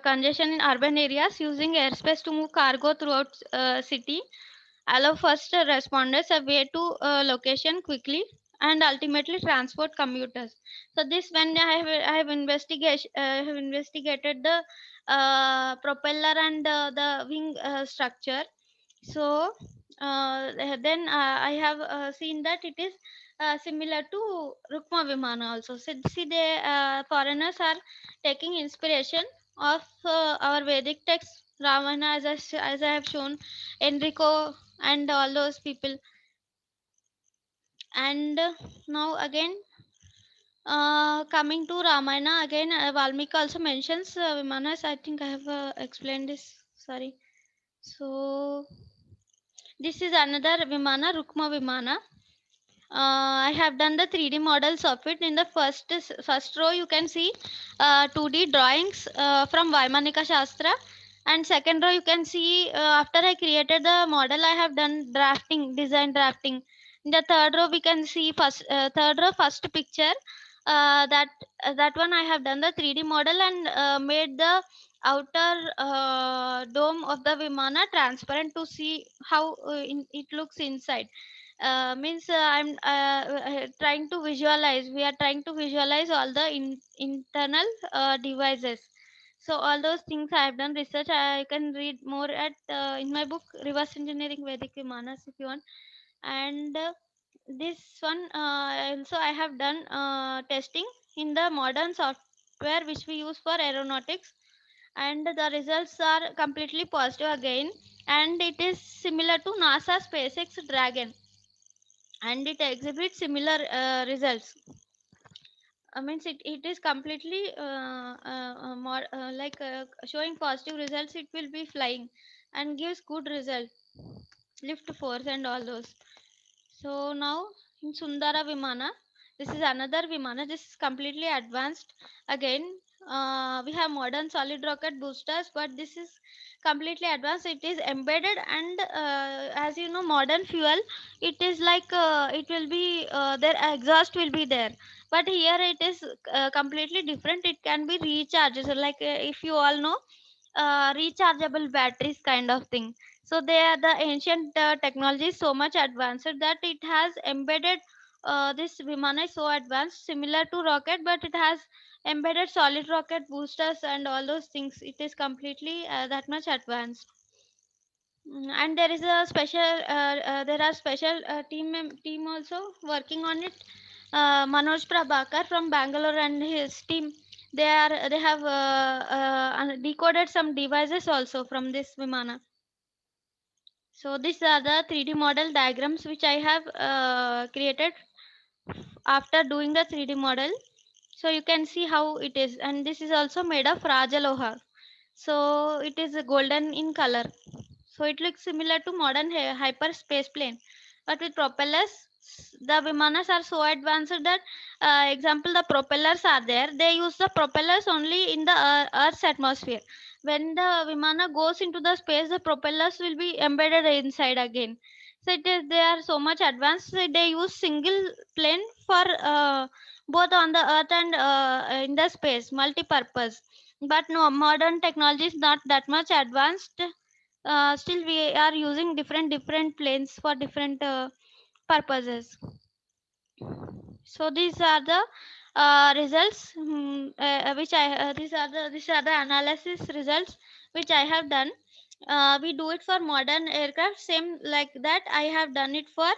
congestion in urban areas, using airspace to move cargo throughout city, allow first responders a way to location quickly, and ultimately transport commuters. So this, when I have investigated the propeller and the wing structure. So then I have seen that it is similar to Rukma Vimana also. So, see, the foreigners are taking inspiration of our Vedic text, Ravana, as I have shown, Enrico, and all those people. And now again, coming to Ramayana, again, Valmiki also mentions Vimanas. I think I have explained this. Sorry. So this is another Vimana, Rukma Vimana. I have done the 3D models of it. In the first row, you can see 2D drawings from Vaimanika Shastra, and second row you can see after I created the model, I have done design drafting. In the third row, we can see first picture. That one I have done the 3D model and made the outer dome of the Vimana transparent to see how it looks inside. Means I'm trying to visualize, we are trying to visualize all the internal devices. So all those things I have done research. I can read more at in my book Reverse Engineering Vedic Vimanas if you want. And this one also I have done testing in the modern software which we use for aeronautics, and the results are completely positive again, and it is similar to NASA SpaceX Dragon, and it exhibits similar results. I means it is completely more like showing positive results. It will be flying and gives good result, lift force and all those. So now in Sundara Vimana, this is another Vimana. This is completely advanced. Again, we have modern solid rocket boosters, but this is completely advanced. It is embedded, and as you know, modern fuel, it is like it will be their exhaust will be there. But here it is completely different. It can be recharged. So like if you all know, rechargeable batteries kind of thing. So they are the ancient technology is so much advanced that it has embedded this Vimana is so advanced, similar to rocket, but it has embedded solid rocket boosters and all those things. It is completely that much advanced. And there is a special there are special team also working on it. Manoj Prabhakar from Bangalore and his team, they have decoded some devices also from this Vimana. So these are the 3D model diagrams which I have created after doing the 3D model. So you can see how it is, and this is also made of Rajaloha. So it is golden in color. So it looks similar to modern hyperspace plane, but with propellers. The Vimanas are so advanced that, example, the propellers are there. They use the propellers only in the Earth's atmosphere. When the Vimana goes into the space, the propellers will be embedded inside again. So it is, they are so much advanced. So they use single plane for both on the Earth and in the space, multi-purpose. But no, modern technology is not that much advanced. Still we are using different planes for different purposes. So these are the results, which I these are the analysis results which I have done. We do it for modern aircraft, same like that I have done it for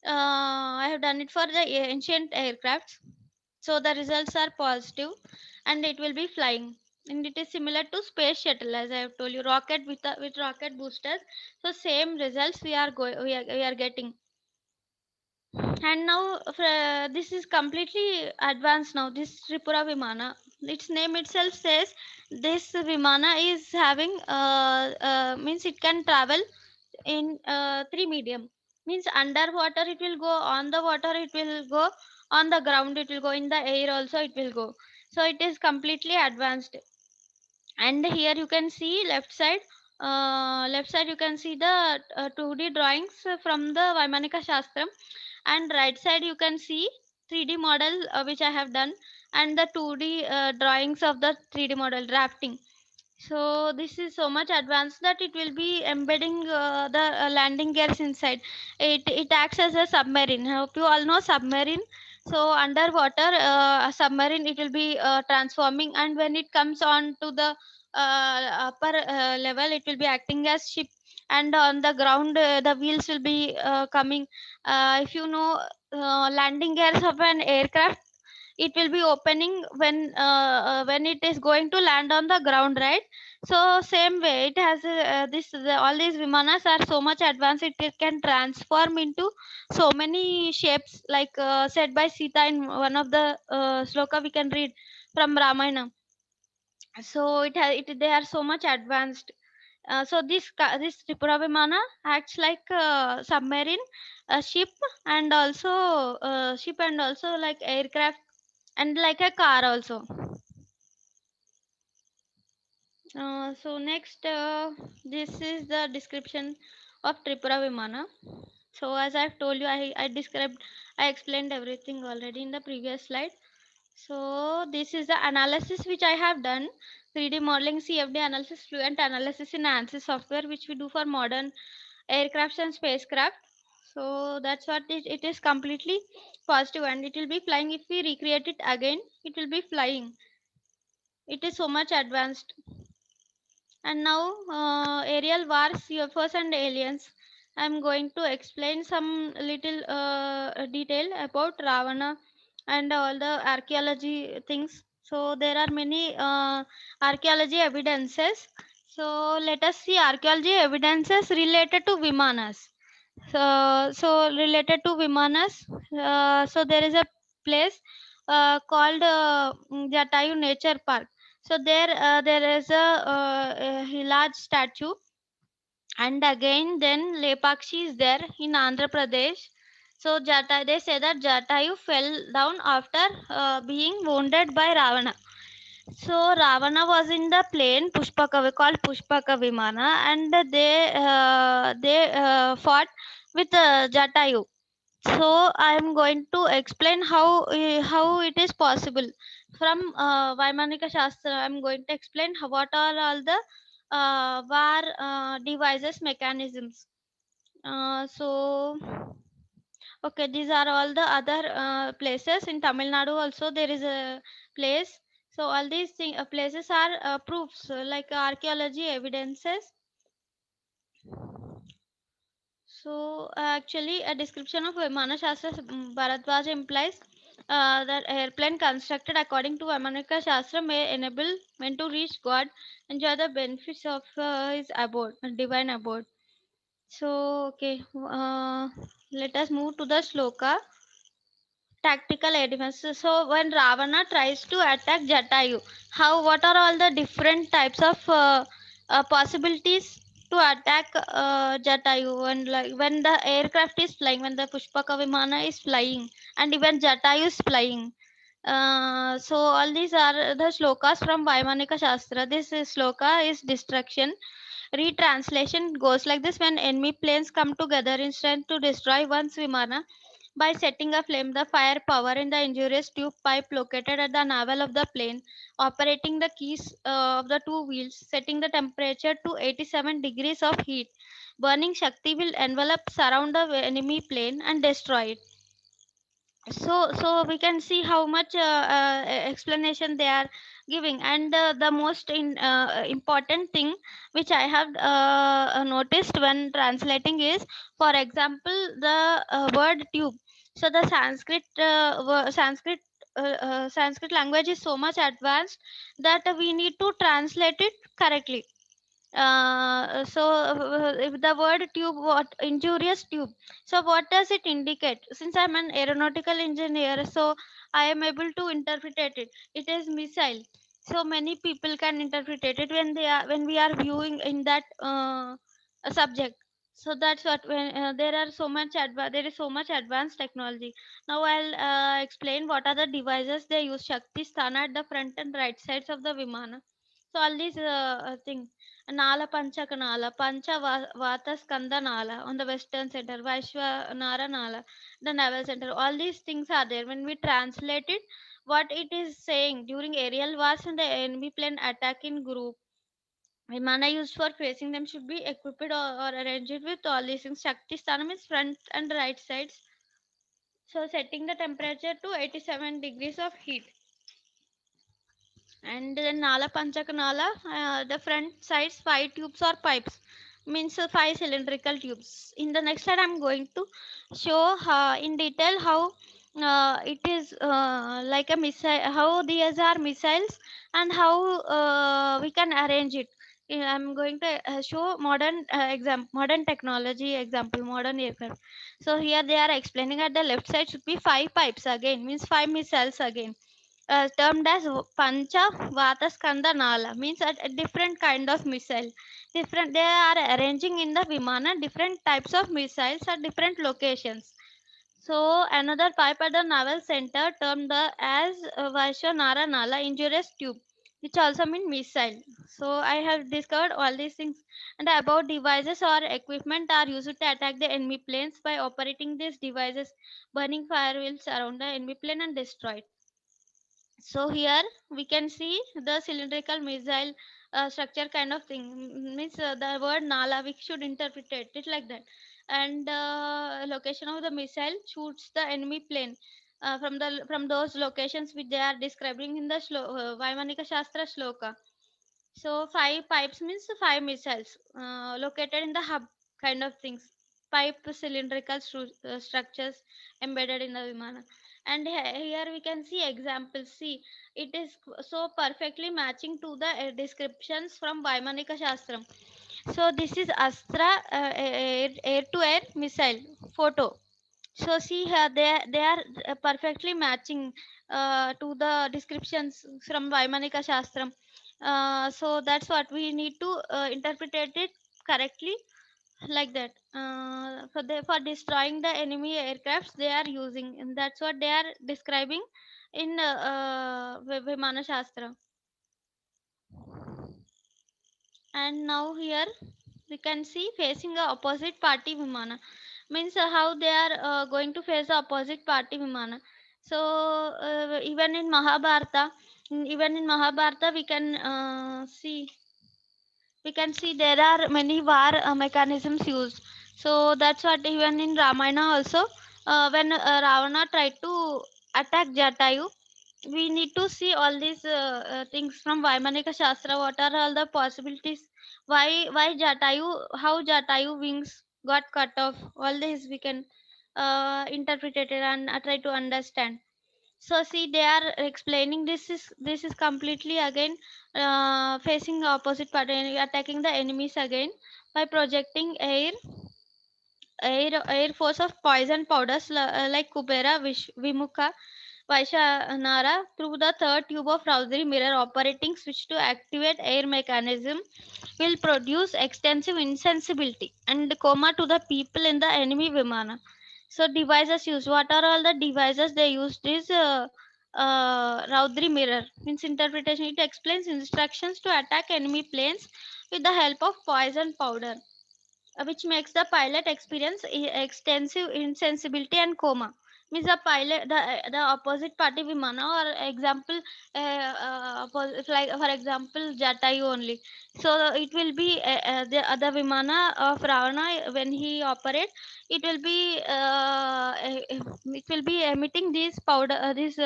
the ancient aircrafts. So the results are positive, and it will be flying, and it is similar to space shuttle, as I have told you, rocket with rocket boosters. So same results we are getting. And now this is completely advanced now, this Tripura Vimana. Its name itself says this Vimana is having means it can travel in three medium. Means underwater it will go, on the water it will go, on the ground it will go, in the air also it will go. So it is completely advanced. And here you can see left side you can see the 2D drawings from the Vaimanika Shastram, and right side you can see 3D model which I have done, and the 2D drawings of the 3D model drafting. So this is so much advanced that it will be embedding the landing gears inside. It acts as a submarine. I hope you all know submarine. So underwater, a submarine, it will be transforming, and when it comes on to the upper level, it will be acting as ship. And on the ground, the wheels will be coming. If you know landing gears of an aircraft, it will be opening when it is going to land on the ground, right? So same way it has all these Vimanas are so much advanced, it can transform into so many shapes, like said by Sita in one of the sloka we can read from Ramayana. So they are so much advanced. So this Tripura Vimana acts like a submarine, a ship, and also like aircraft, and like a car also. So next, this is the description of Tripura Vimana. So as I've told you, I explained everything already in the previous slide. So this is the analysis which I have done: 3D modeling, CFD analysis, fluent analysis in ANSYS software, which we do for modern aircrafts and spacecraft. So that's what it is, completely positive, and it will be flying. If we recreate it again, it will be flying. It is so much advanced. And now, aerial wars, UFOs, and aliens. I'm going to explain some little detail about Ravana and all the archaeology things. So there are many archaeology evidences. So let us see archaeology evidences related to Vimanas. So related to Vimanas, so there is a place called Jatayu Nature Park. So there is a large statue, and again then Lepakshi is there in Andhra Pradesh. So they say that Jatayu fell down after being wounded by Ravana. So Ravana was in the plane Pushpaka, we call Pushpaka Vimana, and they fought with Jatayu. So I am going to explain how it is possible from Vaimanika Shastra. I am going to explain what are all the war devices mechanisms. So okay, these are all the other places. In Tamil Nadu also there is a place. So all these places are proofs, like archaeology evidences. So actually, a description of Vimana Shastra Bharadwaj implies that airplane constructed according to Vaimanika Shastra may enable men to reach God, enjoy the benefits of his abode, divine abode. So okay, let us move to the sloka. Tactical advance. So when Ravana tries to attack Jatayu, how what are all the different types of possibilities to attack Jatayu? When like when the aircraft is flying, when the Pushpaka Vimana is flying, and even Jatayu is flying. So all these are the slokas from Vaimanika Shastra. This sloka is destruction. Retranslation goes like this: when enemy planes come together in strength to destroy one's Vimana, by setting aflame the fire power in the injurious tube pipe located at the navel of the plane, operating the keys of the two wheels, setting the temperature to 87 degrees of heat. Burning Shakti will envelop, surround the enemy plane and destroy it. So we can see how much explanation they are giving, and the most important thing which I have noticed when translating is, for example, the word tube. So the Sanskrit language is so much advanced that we need to translate it correctly. If the word tube, what injurious tube, so what does it indicate? Since I'm an aeronautical engineer, so I am able to interpret it. It is missile. So many people can interpret it when they are when we are viewing in that subject. So that's what when there is so much advanced technology. Now I'll explain what are the devices they use. Shakti Sthana at the front and right sides of the Vimana. So all these things. Nala Pancha Kanala, Pancha Vata Skanda Nala on the western center, Vaishwanara Nala, the naval center. All these things are there. When we translate it, what it is saying during aerial wars and the enemy plane attack in group, Vimana used for facing them should be equipped or arranged with all these things. Shakti Sthanam is front and right sides. So setting the temperature to 87 degrees of heat. And then Nala Panchaka Nala, the front sides 5 tubes or pipes, means 5 cylindrical tubes. In the next slide, I'm going to show in detail how it is like a missile, how these are missiles, and how we can arrange it. I'm going to show modern technology example, modern aircraft. So here they are explaining at the left side should be 5 pipes again, means 5 missiles again, termed as Pancha Vataskanda Nala, means a different kind of missile. Different, they are arranging in the Vimana different types of missiles at different locations. So another pipe at the naval center termed as Vaishwanara Nala, injurious tube, which also means missile. So I have discovered all these things. And the above devices or equipment are used to attack the enemy planes. By operating these devices, burning fire will surround the enemy plane and destroy it. So here we can see the cylindrical missile structure kind of thing. Means the word Nala, we should interpret it like that. And location of the missile shoots the enemy plane from those locations which they are describing in the Vaimanika Shastra Shloka. So 5 pipes means 5 missiles located in the hub kind of things. Pipe cylindrical structures embedded in the Vimana. And here we can see examples. See, it is so perfectly matching to the descriptions from Vaimanika Shastram. So this is Astra air to air missile photo. So see here they are perfectly matching to the descriptions from Vaimanika Shastram. So that's what we need to interpret it correctly like that. For destroying the enemy aircrafts they are using, and that's what they are describing in Vimana Shastra. And now here we can see facing the opposite party Vimana, means how they are going to face the opposite party Vimana. So even in Mahabharata we can see we can see there are many war mechanisms used. So that's what even in Ramayana also, when Ravana tried to attack Jatayu, we need to see all these things from Vaimanika Shastra. What are all the possibilities? Why Jatayu? How Jatayu wings got cut off? All this we can interpret it and try to understand. So see, they are explaining this is completely again facing opposite party, attacking the enemies again by projecting air force of poison powders like Kubera, Vimukha, Vaishanara through the third tube of Rousey mirror operating switch to activate air mechanism will produce extensive insensibility and coma to the people in the enemy Vimana. So devices used. What are all the devices they used? Is Raudri mirror means interpretation. It explains instructions to attack enemy planes with the help of poison powder, which makes the pilot experience extensive insensibility and coma. Means the pilot, the opposite party Vimana or example, like for example Jatayu only. So it will be the other Vimana of Ravana when he operate, it will be emitting these powder, these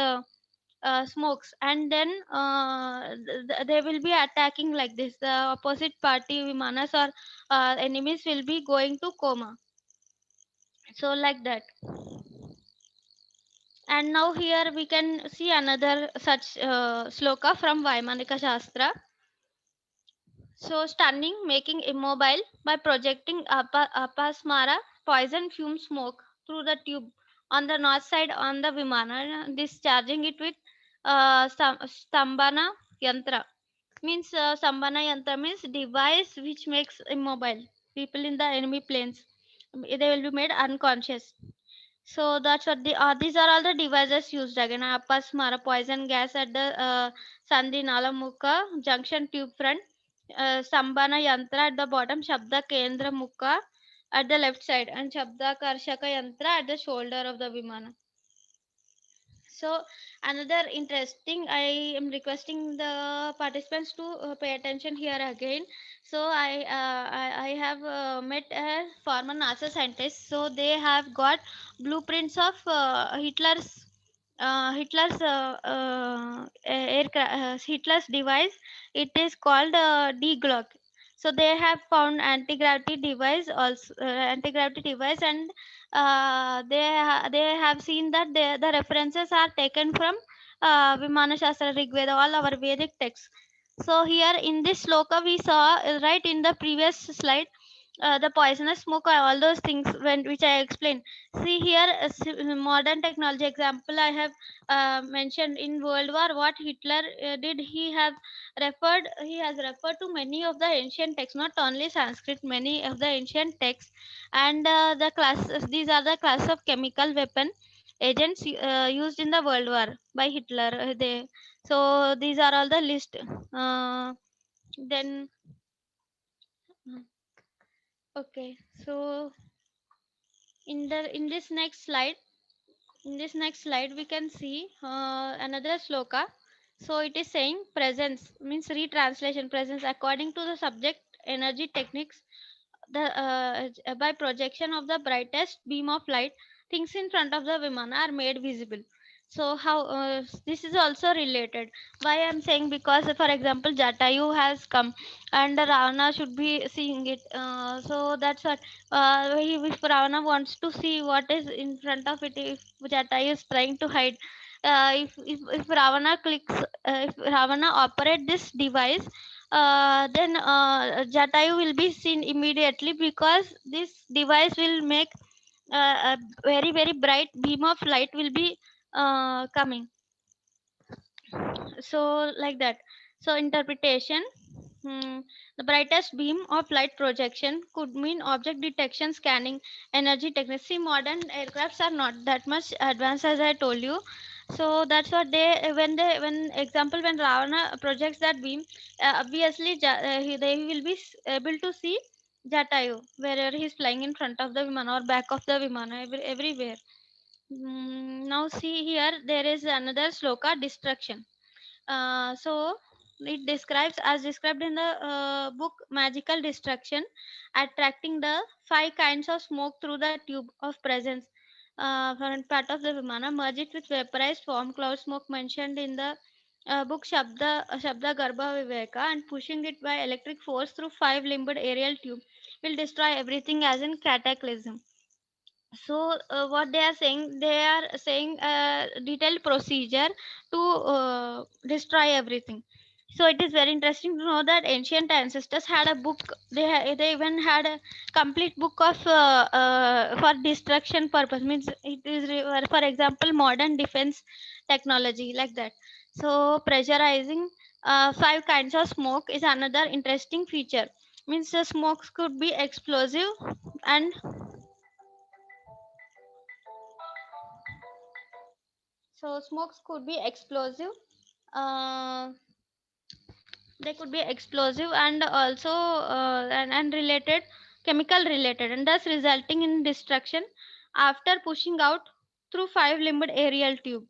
smokes, and then they will be attacking like this. The opposite party Vimanas or enemies will be going to coma. So like that. And now here we can see another such sloka from Vaimanika Shastra. So stunning, making immobile by projecting apasmara, poison fume smoke through the tube on the north side on the Vimana, discharging it with Stambana Yantra. Means Sambhana Yantra means device which makes immobile people in the enemy planes. They will be made unconscious. So that's what these are all the devices used again. Apasmara poison gas at the Sandhi Nalamukha junction tube front. Sambhana Yantra at the bottom. Shabda Kendra Mukha at the left side. And Shabda Karshaka Yantra at the shoulder of the Vimana. So another interesting, I am requesting the participants to pay attention here again. So I have met a former NASA scientist. So they have got blueprints of Hitler's device. It is called D Glock. So they have found anti-gravity device also, anti-gravity device, and they have seen that the references are taken from Vimana Shastra, Rigveda, all our Vedic texts. So here in this sloka we saw right in the previous slide, the poisonous smoke, all those things when which I explained. See here, modern technology example I have mentioned in World War. What Hitler did, he has referred to many of the ancient texts, not only Sanskrit, many of the ancient texts, and these are the class of chemical weapon agents used in the World War by Hitler. So these are all the list. Then okay, so in this next slide, we can see another sloka. So it is saying presence means retranslation. Presence according to the subject energy techniques, the by projection of the brightest beam of light, things in front of the Vimana are made visible. So how this is also related. Why I'm saying, because for example Jatayu has come and Ravana should be seeing it. So that's what, if Ravana wants to see what is in front of it, if Jatayu is trying to hide, if Ravana clicks, if Ravana operate this device, then Jatayu will be seen immediately, because this device will make a very bright beam of light will be coming. So like that. So interpretation. The brightest beam of light projection could mean object detection, scanning, energy techniques. See, modern aircrafts are not that much advanced as I told you. So that's what when example when Ravana projects that beam, obviously they will be able to see Jatayu wherever he is flying in front of the Vimana or back of the Vimana, everywhere. Now see here, there is another sloka, destruction. So it describes as described in the book Magical Destruction, attracting the five kinds of smoke through the tube of presence. Front part of the Vimana, merge it with vaporized form cloud smoke mentioned in the book Shabda Garbha Viveka, and pushing it by electric force through five limbed aerial tube will destroy everything as in cataclysm. So what they are saying a detailed procedure to destroy everything. So it is very interesting to know that ancient ancestors had a book. They even had a complete book of for destruction purpose. Means it is for example modern defense technology like that. So pressurizing five kinds of smoke is another interesting feature. Means the smokes could be explosive, and so smokes could be explosive. Uh, they could be explosive and also and related, chemical related, and thus resulting in destruction after pushing out through five limbed aerial tube.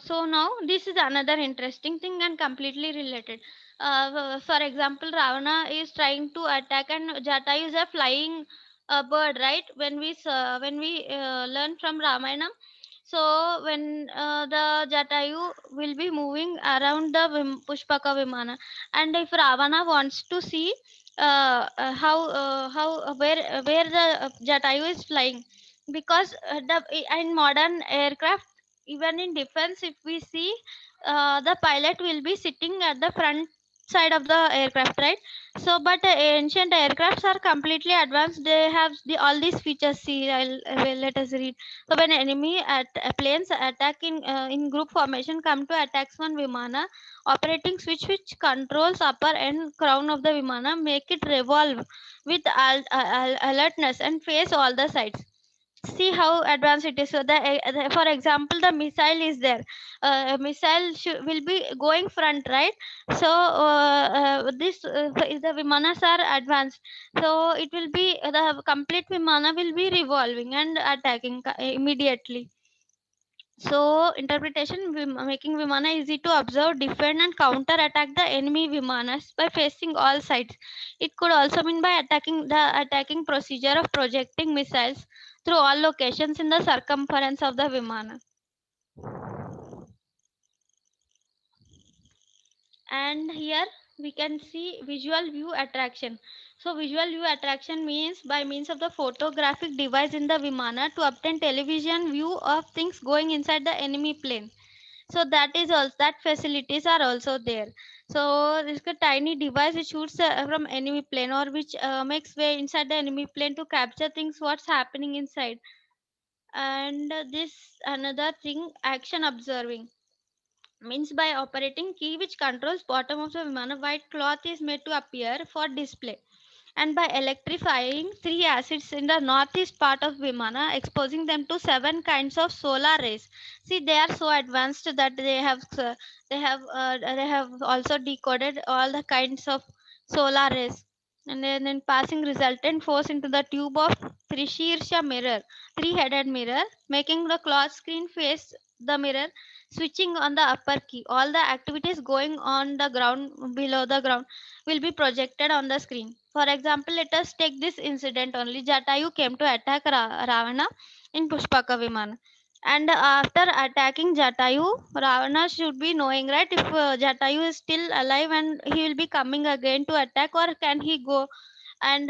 So now this is another interesting thing and completely related. For example, Ravana is trying to attack, and Jatayu is a flying bird, right? When we learn from Ramayana, so when the Jatayu will be moving around the Pushpaka Vimana, and if Ravana wants to see how where the Jatayu is flying, because in modern aircraft, even in defense, if we see, the pilot will be sitting at the front side of the aircraft, right? So but ancient aircrafts are completely advanced. They have all these features. See, well, let us read. So when enemy planes attack in group formation come to attacks one Vimana, operating switch which controls upper and crown of the Vimana make it revolve with alertness and face all the sides. See how advanced it is. So for example, the missile is there. Missile will be going front, right? So this the Vimanas are advanced. So it will be the complete Vimana will be revolving and attacking immediately. So interpretation, making Vimana easy to observe, defend, and counter attack the enemy Vimanas by facing all sides. It could also mean by attacking procedure of projecting missiles through all locations in the circumference of the Vimana. And here we can see visual view attraction. So visual view attraction means by means of the photographic device in the Vimana to obtain television view of things going inside the enemy plane. So that is also, that facilities are also there. So this is a tiny device which shoots from enemy plane, or which makes way inside the enemy plane to capture things what's happening inside. And this another thing, action observing, means by operating key which controls bottom of the Vimana, white cloth is made to appear for display, and by electrifying three acids in the northeast part of Vimana, exposing them to seven kinds of solar rays. See, they are so advanced that they have also decoded all the kinds of solar rays, and then passing resultant force into the tube of Trishirsha mirror, three-headed mirror, making the cloth screen face the mirror, switching on the upper key. All the activities going on the ground, below the ground, will be projected on the screen. For example, let us take this incident only. Jatayu came to attack Ravana in Pushpaka Vimana. And after attacking Jatayu, Ravana should be knowing, right, if Jatayu is still alive and he will be coming again to attack, or can he go and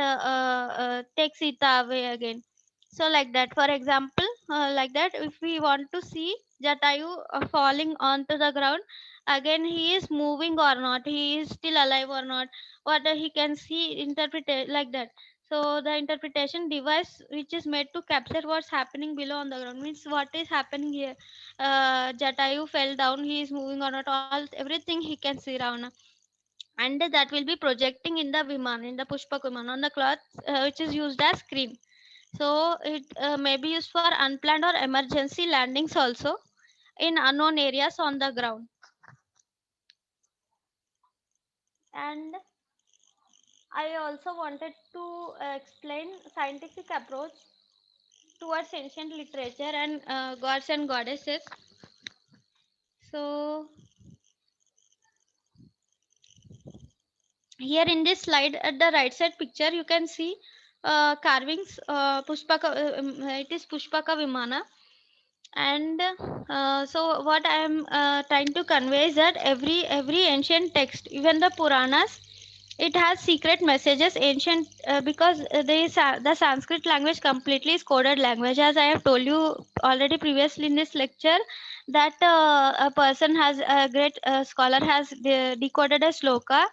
take Sita away again. So like that, for example, like that, if we want to see Jatayu falling onto the ground, again he is moving or not, he is still alive or not, what he can see, interpret it like that. So the interpretation device which is made to capture what's happening below on the ground, means what is happening here. Jatayu fell down, he is moving or not, all everything he can see, Ravana, and that will be projecting in the Viman, in the Pushpak Viman on the cloth, which is used as screen. So it may be used for unplanned or emergency landings also in unknown areas on the ground. And I also wanted to explain scientific approach towards ancient literature and gods and goddesses. So here in this slide at the right side picture you can see carvings, Pushpaka, it is Pushpaka Vimana. And so what I am trying to convey is that every ancient text, even the Puranas, it has secret messages ancient, because the Sanskrit language completely is coded language, as I have told you already previously in this lecture, that a person has a great scholar has decoded a sloka.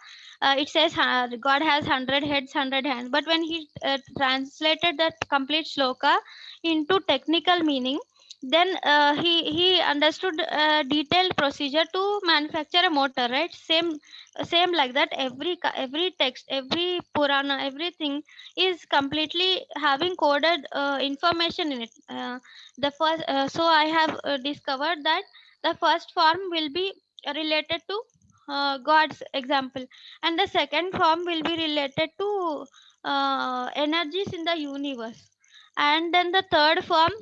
It says God has 100 heads, 100 hands, but when he translated that complete sloka into technical meaning, then he understood a detailed procedure to manufacture a motor, right? Same like that, every text, every Purana, everything is completely having coded information in it. The first So I have discovered that the first form will be related to God's example, and the second form will be related to energies in the universe, and then the third form,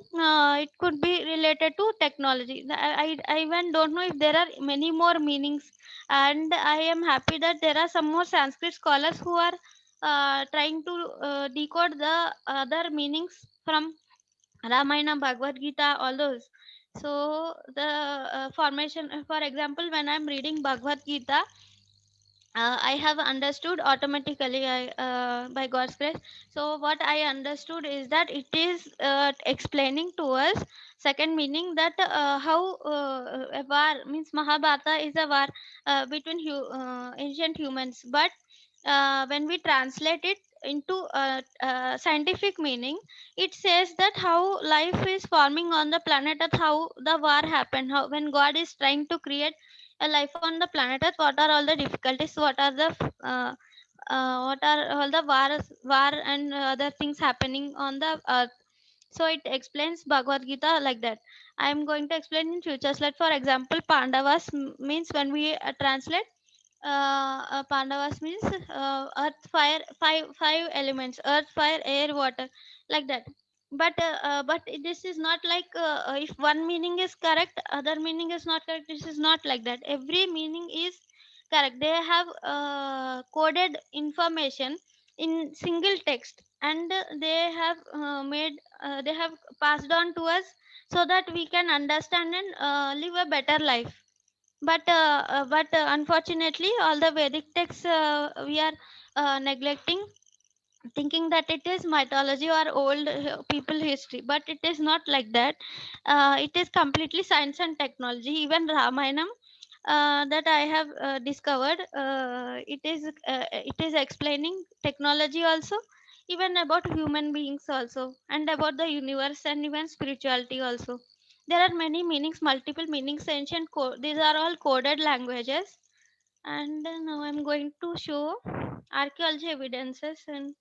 it could be related to technology. I even don't know if there are many more meanings, and I am happy that there are some more Sanskrit scholars who are trying to decode the other meanings from Ramayana, Bhagavad Gita, all those. So the formation, for example, when I'm reading Bhagavad Gita, I have understood automatically, by God's grace. So what I understood is that it is explaining to us second meaning, that how a war means Mahabharata is a war between ancient humans. But when we translate it into scientific meaning, it says that how life is forming on the planet Earth, how the war happened, how when God is trying to create a life on the planet Earth, what are all the difficulties, what are all the war and other things happening on the earth. So it explains Bhagavad Gita like that. I am going to explain in future slide. For example, Pandavas means, when we translate Pandavas means earth, fire, five elements: earth, fire, air, water, like that. But this is not like, if one meaning is correct, other meaning is not correct. This is not like that. Every meaning is correct. They have coded information in single text, and they have passed on to us, so that we can understand and live a better life. But unfortunately, all the Vedic texts we are neglecting, thinking that it is mythology or old people history, but it is not like that. It is completely science and technology. Even Ramayanam, that I have discovered, it is explaining technology also, even about human beings also, and about the universe, and even spirituality also. There are many meanings, multiple meanings, these are all coded languages. And now I'm going to show archaeology evidences. And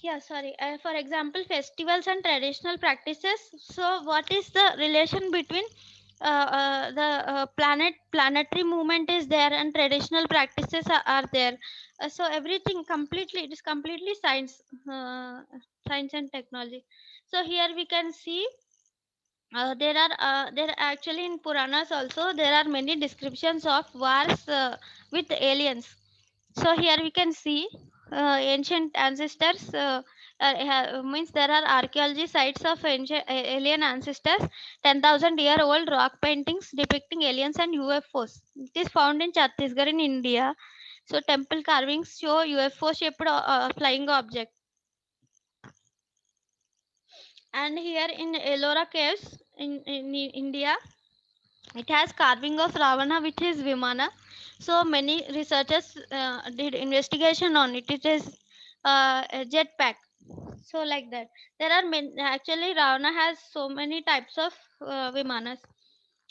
yeah, sorry. For example, festivals and traditional practices. So, what is the relation between the planetary movement is there, and traditional practices are there? So everything completely, it is completely science, science and technology. So here we can see, there are actually in Puranas also there are many descriptions of wars with aliens. So here we can see ancient ancestors, means there are archaeology sites of ancient alien ancestors, 10,000-year old rock paintings depicting aliens and UFOs. It is found in Chhattisgarh in India. So temple carvings show UFO shaped flying object. And here in Ellora caves in India, it has carving of Ravana, which is Vimana. So many researchers did investigation on it. It is a jetpack. So like that, there are many. Actually, Ravana has so many types of Vimanas.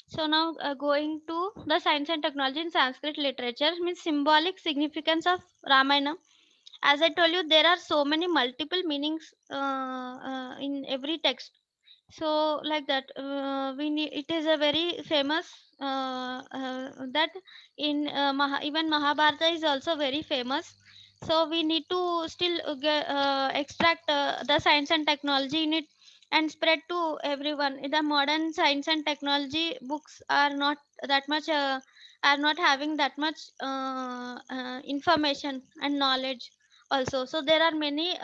So now going to the science and technology in Sanskrit literature, means symbolic significance of Ramayana. As I told you, there are so many multiple meanings in every text. So like that, we need, it is a very famous, that in even Mahabharata is also very famous. So we need to still extract the science and technology in it, and spread to everyone. The modern science and technology books are not that much are not having that much information and knowledge also. So there are many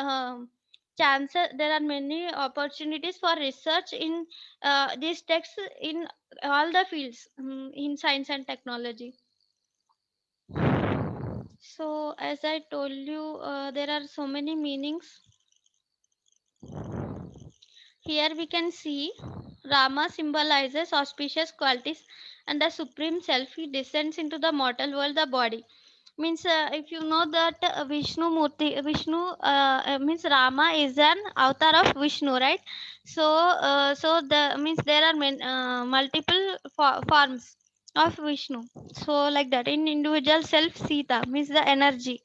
chances, there are many opportunities for research in these texts in all the fields, in science and technology. So as I told you, there are so many meanings. Here we can see Rama symbolizes auspicious qualities and the supreme self. He descends into the mortal world, the body. Means if you know that Vishnu means Rama is an avatar of Vishnu, right? So so the means there are multiple forms of Vishnu. So like that, in individual self, Sita means the energy,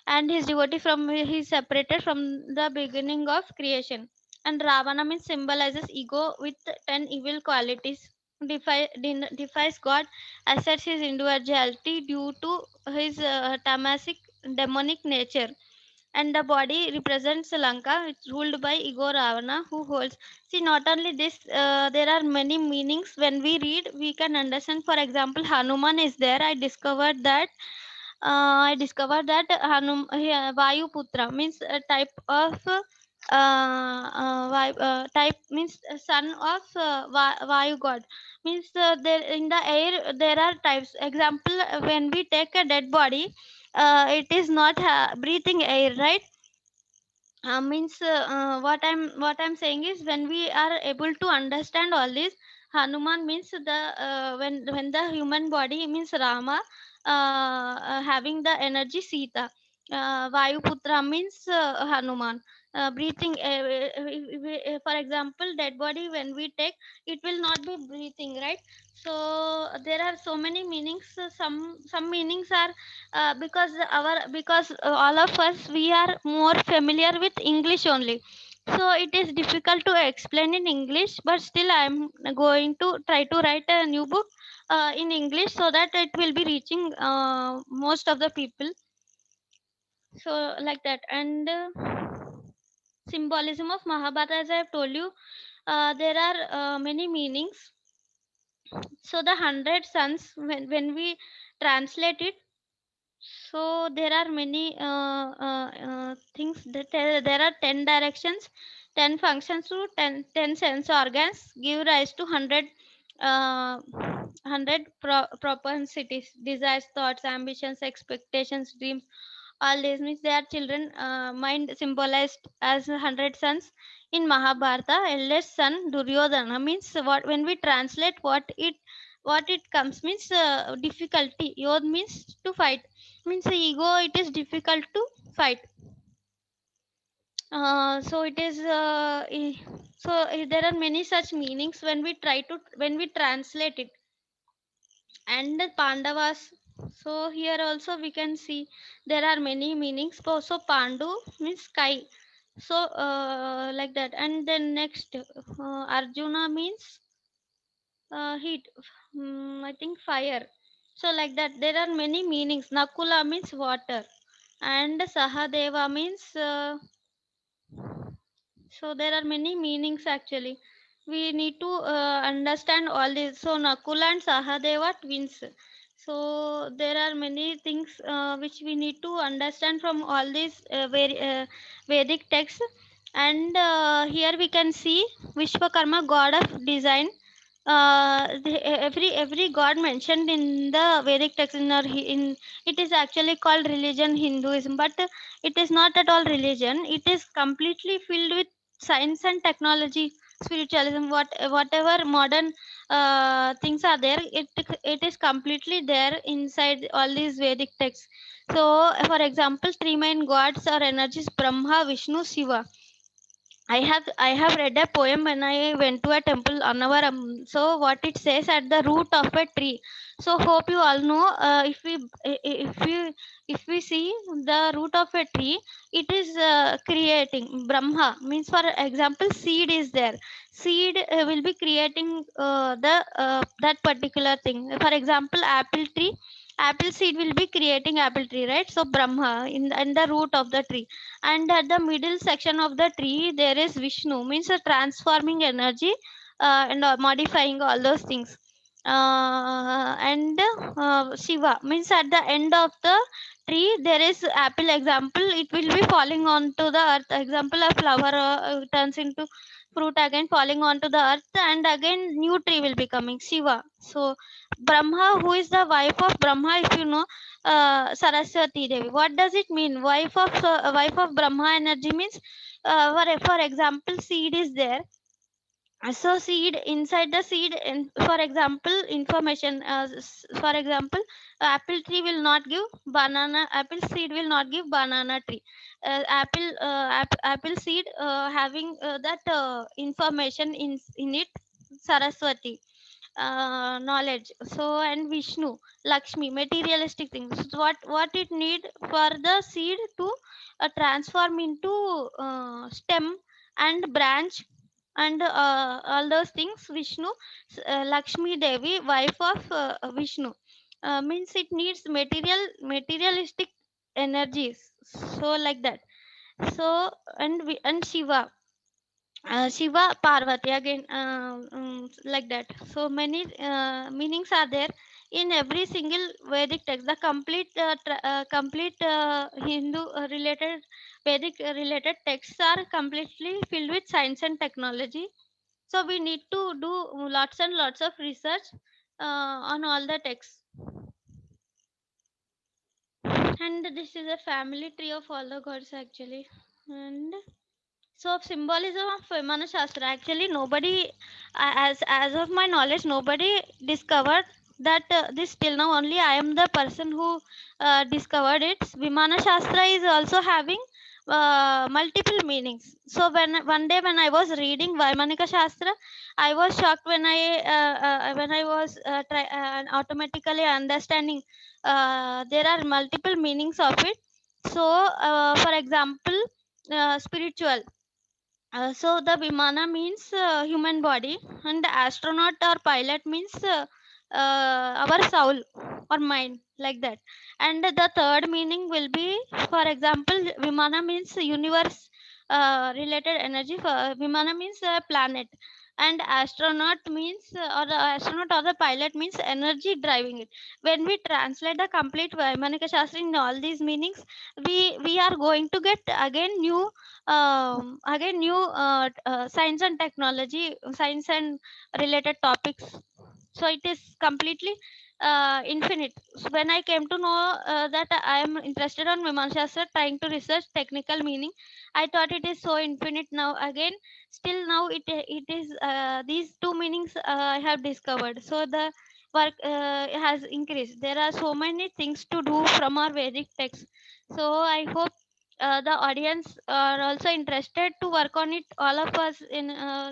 and his devotee from he is separated from the beginning of creation. And Ravana means symbolizes ego with 10 evil qualities. Defies God, asserts his individuality due to his tamasic demonic nature. And the body represents Lanka, it's ruled by ego Ravana, who holds. See, not only this, there are many meanings. When we read, we can understand. For example, Hanuman is there. I discovered that Vayuputra means a type of type means son of Vayu god. Means there in the air there are types. Example, when we take a dead body, it is not breathing air, right? Means what I'm saying is, when we are able to understand all this, Hanuman means the when the human body means Rama, having the energy Sita. Vayuputra means Hanuman, breathing. For example, dead body when we take, it will not be breathing, right? So there are so many meanings. Some meanings are because all of us, we are more familiar with English only, so it is difficult to explain in English, but still I am going to try to write a new book in English, so that it will be reaching most of the people. So like that. And symbolism of Mahabharata, as I have told you, there are many meanings. So the 100 sons, when we translate it, so there are many things that there are 10 directions, 10 functions to 10 sense organs give rise to 100 100 propensities, desires, thoughts, ambitions, expectations, dreams. All these means they are children mind symbolized as 100 sons. In Mahabharata, eldest son Duryodhana means what, when we translate what it comes means difficulty. Yod means to fight, means ego, it is difficult to fight. So it is there are many such meanings when we try to when we translate it. And the Pandavas, so here also we can see there are many meanings. So Pandu means sky, so like that. And then next, Arjuna means heat, I think fire. So like that, there are many meanings. Nakula means water, and Sahadeva means so there are many meanings actually. We need to understand all this. So Nakula and Sahadeva twins. So there are many things which we need to understand from all these Vedic texts. And here we can see Vishwakarma, god of design. Every god mentioned in the Vedic text in it is actually called religion Hinduism, but it is not at all religion. It is completely filled with science and technology, spiritualism, whatever modern things are there, it is completely there inside all these Vedic texts. So for example, three main gods or energies: Brahma, Vishnu, Shiva. I have read a poem when I went to a temple Annavaram. So what it says, at the root of a tree. So hope you all know, if we see the root of a tree, it is creating. Brahma means, for example, seed is there. Seed will be creating the that particular thing. For example, apple tree. apple seed will be creating apple tree, right? So Brahma in the root of the tree, and at the middle section of the tree there is Vishnu, means a transforming energy, and modifying all those things. And Shiva means at the end of the tree there is apple, example it will be falling onto the earth, example a flower turns into fruit again falling onto the earth, and again new tree will be coming, Shiva. So Brahma, who is the wife of Brahma, if you know, Saraswati Devi. What does it mean? Wife of Brahma energy means, for example, seed is there. So seed, inside the seed, in, for example, information. For example, apple tree will not give banana. Apple seed will not give banana tree. Apple seed having that information in it, Saraswati knowledge. So and Vishnu, Lakshmi, materialistic things. So what it need for the seed to transform into stem and branch and all those things. Vishnu, Lakshmi Devi, wife of Vishnu, means it needs materialistic energies. So like that. So and Shiva, Shiva, Parvati again, like that. So many meanings are there in every single Vedic text. The complete Hindu related Vedic related texts are completely filled with science and technology. So we need to do lots and lots of research on all the texts. And this is a family tree of all the gods actually. And so symbolism of Vimana Shastra. Actually, nobody, as of my knowledge, nobody discovered that this till now. Only I am the person who discovered it. Vimana Shastra is also having multiple meanings. So one day when I was reading Vaimanika Shastra, I was shocked when I was automatically understanding there are multiple meanings of it. So, for example, spiritual. So the Vimana means human body, and astronaut or pilot means our soul or mind, like that. And the third meaning will be, for example, Vimana means universe related energy. Vimana means planet, and astronaut means or the astronaut or the pilot means energy driving it. When we translate the complete Vaimanika Shastra in all these meanings, we are going to get again new science and technology, science and related topics. So it is completely infinite. So when I came to know that I am interested on Viman Shastra, trying to research technical meaning, I thought it is so infinite. Now again, still now it is these two meanings I have discovered. So the work has increased. There are so many things to do from our Vedic text. So I hope the audience are also interested to work on it. All of us in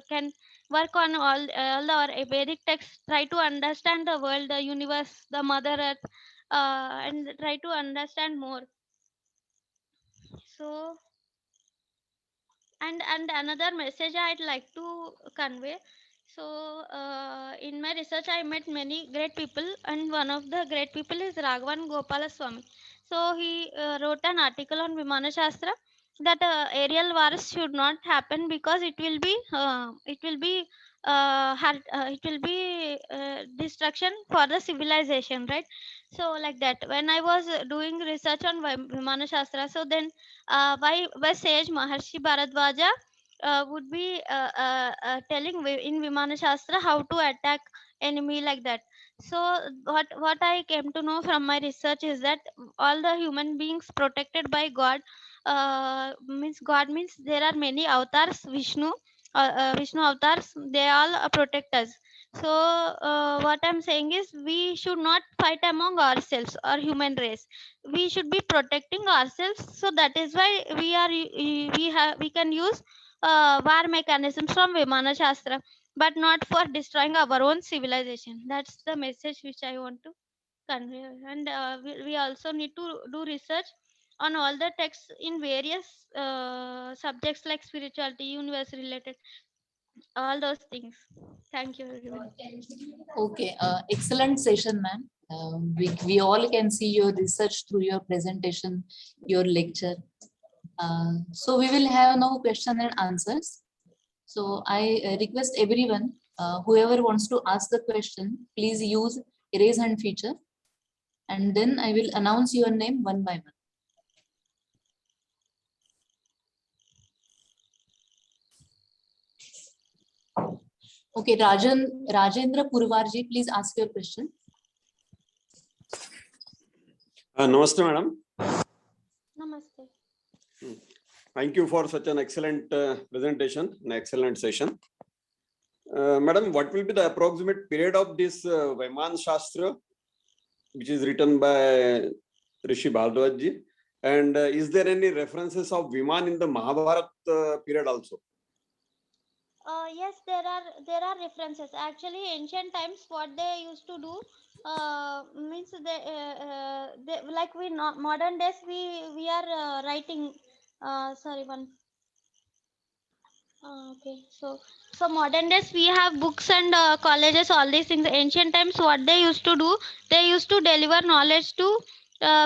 can work on all our Vedic texts, try to understand the world, the universe, the Mother Earth, and try to understand more. So, and another message I'd like to convey. So in my research I met many great people, and one of the great people is Raghavan Gopala Swami. So he wrote an article on Vimana Shastra that aerial wars should not happen because it will be destruction for the civilization, right? So like that, when I was doing research on Vimana Shastra, so then why sage Maharshi Bharadwaja would be telling in Vimana Shastra how to attack enemy, like that. So what I came to know from my research is that all the human beings protected by God, means God means there are many avatars, Vishnu avatars, they all protect us. So what I'm saying is we should not fight among ourselves or human race. We should be protecting ourselves. So that is why we can use war mechanisms from Vimana Shastra, but not for destroying our own civilization. That's the message which I want to convey. And we also need to do research on all the texts in various subjects like spirituality, universe related, all those things. Thank you everyone. Okay, excellent session, ma'am. We all can see your research through your presentation, your lecture. So we will have now question and answers. So I request everyone, whoever wants to ask the question, please use raise hand feature, and then I will announce your name one by one. Okay, Rajendra Purvarji, please ask your question. Namaste, madam. Namaste. Thank you for such an excellent presentation, an excellent session. Madam, what will be the approximate period of this Viman Shastra, which is written by Rishi Bhardwaj ji? And is there any references of Viman in the Mahabharat period also? Yes, there are references. Actually, ancient times, what they used to do means they like we not modern days we are writing. Sorry, one. Okay, so modern days we have books and colleges, all these things. Ancient times, what they used to do, they used to deliver knowledge to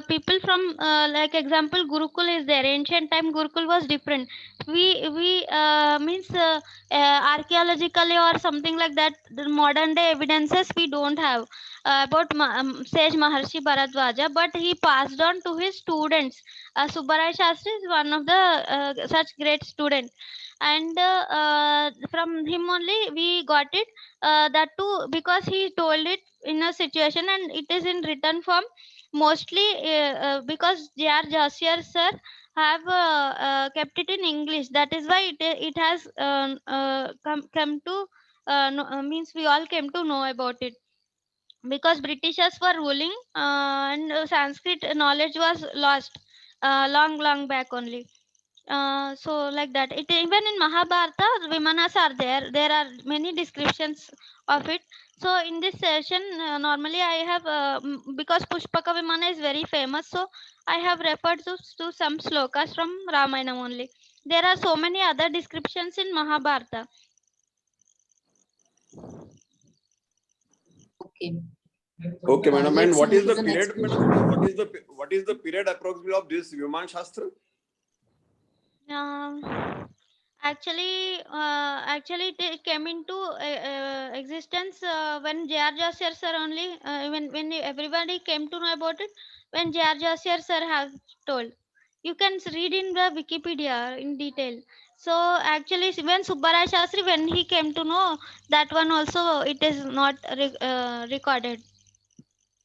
people from like example Gurukul is there. Ancient time Gurukul was different. We means archaeologically or something like that. The modern day evidences we don't have about sage Maharshi Bharadwaja, but he passed on to his students. Subbaraya Shastri is one of the such great students, and from him only we got it, that too because he told it in a situation and it is in written form, mostly because J.R. Josier sir have kept it in English. That is why it has come to means we all came to know about it, because Britishers were ruling, and Sanskrit knowledge was lost long back only. So like that, it even in Mahabharata Vimanas are there. There are many descriptions of it. So in this session, normally I have because Pushpaka Vimana is very famous, so I have referred to some slokas from Ramayana only. There are so many other descriptions in Mahabharata. Okay. Okay, madam. And Let's what move is to the the next period, question. madam? What is the period approximately of this Viman Shastra? Actually, it came into existence when J.R. Josier sir only, when everybody came to know about it, when J.R. Josier sir has told. You can read in the Wikipedia in detail. So actually, when Subbaraya Shastri, when he came to know, that one also it is not recorded.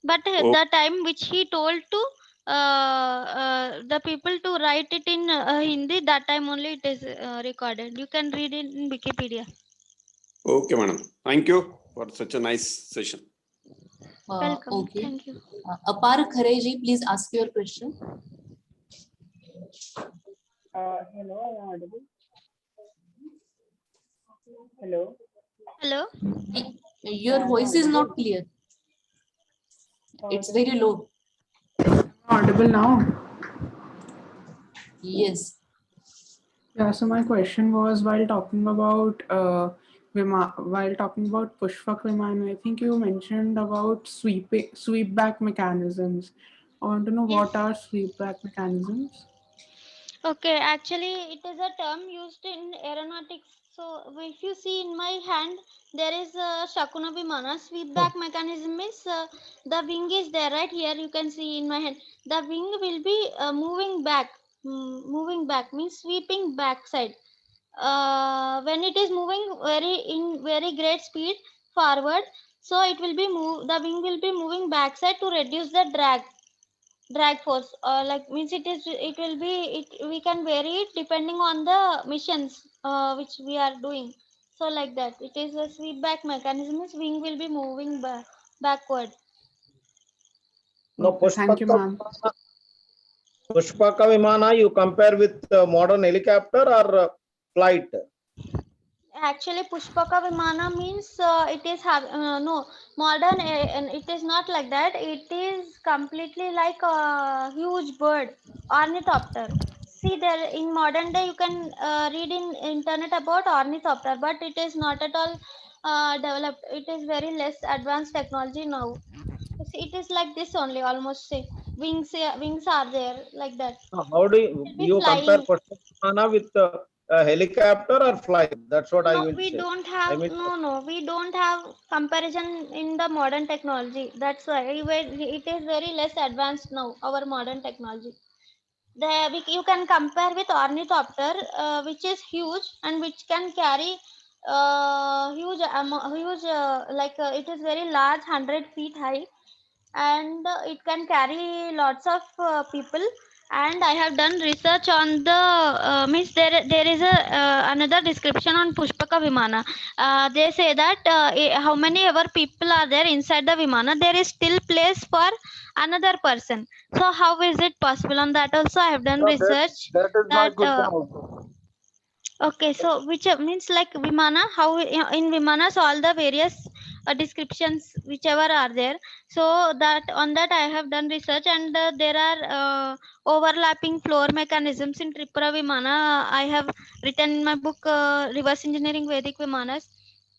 But Oh, the time which he told to the people to write it in Hindi, that time only it is recorded. You can read it in Wikipedia. okay, madam. Thank you for such a nice session. Welcome. Okay. Thank you. Apar Khareji, please ask your question. Hello, am I audible? Hello. Hello. Your voice is not clear. It's very low. Am I audible now? Yes. Yeah, so my question was while talking about Pushpak Viman, I think you mentioned about sweep back mechanisms. I want to know Yes. what are sweep back mechanisms? Okay, actually, it is a term used in aeronautics. So, if you see in my hand, there is a Shakuna Vimana. Sweep back mechanism is the wing is there, right? Here you can see in my hand. The wing will be moving back. Moving back means sweeping backside. When it is moving very great speed forward, so it will be the wing will be moving backside to reduce the drag force, like means it will be we can vary it depending on the missions which we are doing. So like that, it is a sweep back mechanism, means wing will be moving backward. No, Okay, thank you, ma'am. Pushpaka Vimana you compare with modern helicopter or flight? Actually, Pushpaka Vimana means it is no modern. It is not like that. It is completely like a huge bird, ornithopter. See, there in modern day you can read in internet about ornithopter, but it is not at all developed. It is very less advanced technology now. It is like this only, almost say wings are there like that. How do Will be you compare flying. Pushpak Vimana with a helicopter or flight? That's what I No, will we say. don't I have mean, we don't have comparison in the modern technology. That's why it is very less advanced now. Our modern technology. You can compare with ornithopter, which is huge and which can carry huge it is very large, 100 feet high, and it can carry lots of people. And I have done research on the means there is a another description on Pushpaka Vimana. They say that how many ever people are there inside the Vimana, there is still place for another person. So how is it possible? On that also I have done Yeah, research that is my that question also. okay, so which means like Vimana, how in Vimanas all the various descriptions whichever are there. So that on that I have done research, and there are overlapping floor mechanisms in Tripura Vimana. I have written in my book Reverse Engineering Vedic Vimanas.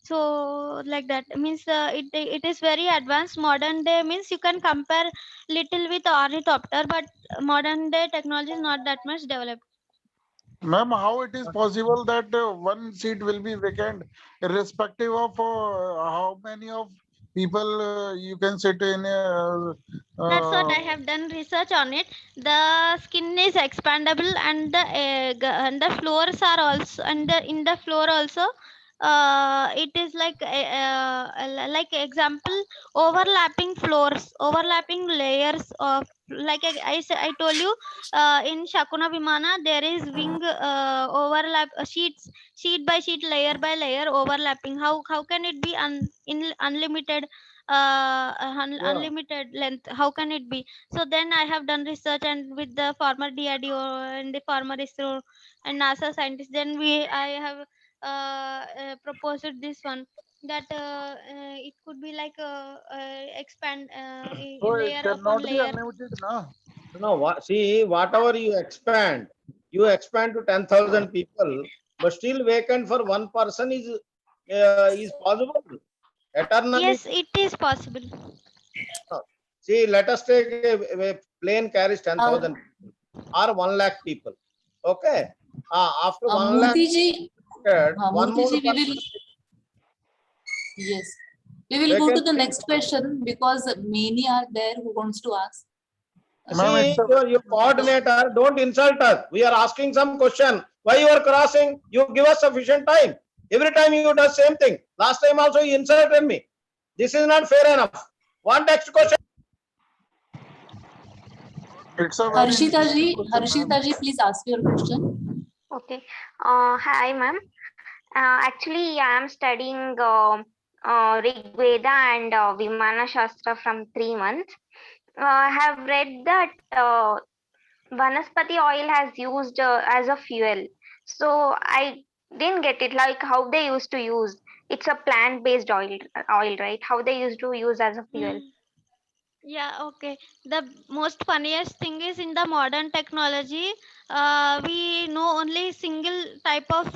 So like that means it is very advanced. Modern day means you can compare little with ornithopter, but modern day technology is not that much developed. Ma'am, how it is possible that one seat will be vacant, irrespective of how many of people you can sit in? That's what I have done research on it. The skin is expandable, and and the floors are also, and in the floor also, it is like example, overlapping floors, overlapping layers of, like I told you, in Shakuna Vimana there is wing overlap sheet by sheet, layer by layer overlapping. How can it be in unlimited yeah. unlimited length? How can it be? So then I have done research, and with the former DRDO and the former ISRO and NASA scientists, then I have proposed this one, that it could be like expand So it layer upon cannot be layer. unlimited, na? No, see, whatever you expand to 10,000 people, but still vacant for one person is possible eternally. Yes, it is possible. See, let us take a plane carries Uh, 10,000 people or 1 lakh people. Okay. After 1 lakh, Murthy ji, one Murthy more ji, we person will, yes, we will go to the vacancy. next question because many are there who wants to ask. Ma'am, See, it's a your coordinator, don't insult us. We are asking some question. Why you are crossing? You give us sufficient time. Every time you do same thing. Last time also you insulted me. This is not fair enough. One next question. very interesting question, ma'am. Harshita ji, please ask your question. Okay. Hi, ma'am. Actually, I am studying Rig Veda and Vimana Shastra from 3 months. I have read that Vanaspati oil has used as a fuel. So I didn't get it, like how they used to use. It's a plant-based oil, right? How they used to use as a fuel. Hmm. Yeah, okay. The most funniest thing is in the modern technology, we know only single type of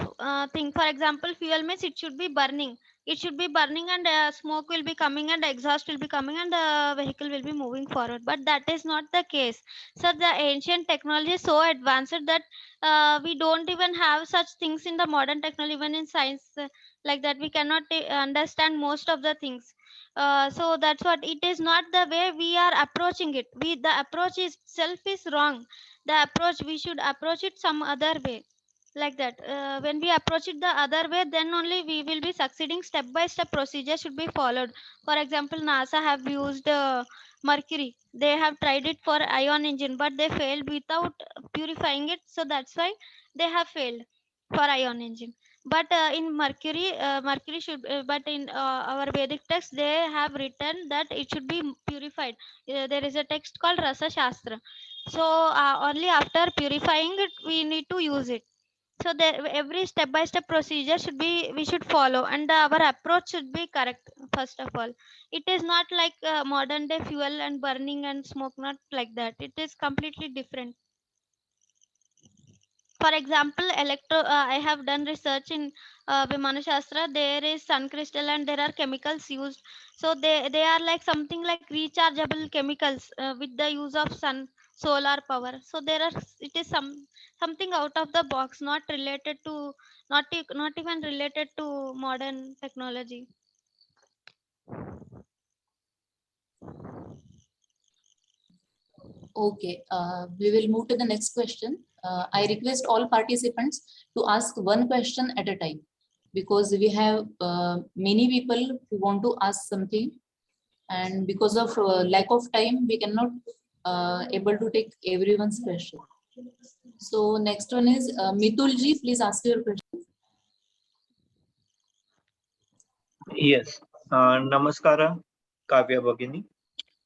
thing. For example, fuel means it should be burning. It should be burning, and smoke will be coming, and exhaust will be coming, and the vehicle will be moving forward. But that is not the case. So the ancient technology is so advanced that we don't even have such things in the modern technology. Even in science, like that, we cannot understand most of the things. So that's what it is, not the way we are approaching it. The approach itself is wrong. The approach, we should approach it some other way, like that. When we approach it the other way, then only we will be succeeding. Step by step procedure should be followed. For example, NASA have used mercury. They have tried it for ion engine, but they failed without purifying it. So that's why they have failed for ion engine. But in mercury should but in our Vedic text, they have written that it should be purified. There is a text called Rasa Shastra. So only after purifying it we need to use it. So there, every step by step procedure should be, we should follow, and our approach should be correct. First of all, it is not like modern day fuel and burning and smoke, not like that. It is completely different. For example, I have done research in Vimana Shastra. There is sun crystal and there are chemicals used. So they are like something like rechargeable chemicals with the use of sun solar power. So there are, it is something out of the box, not related to, not even related to modern technology. Okay, we will move to the next question. I request all participants to ask one question at a time because we have many people who want to ask something, and because of lack of time, we cannot able to take everyone's question. So next one is Mitulji, please ask your question. Yes. Namaskara, Kavya Bhagini.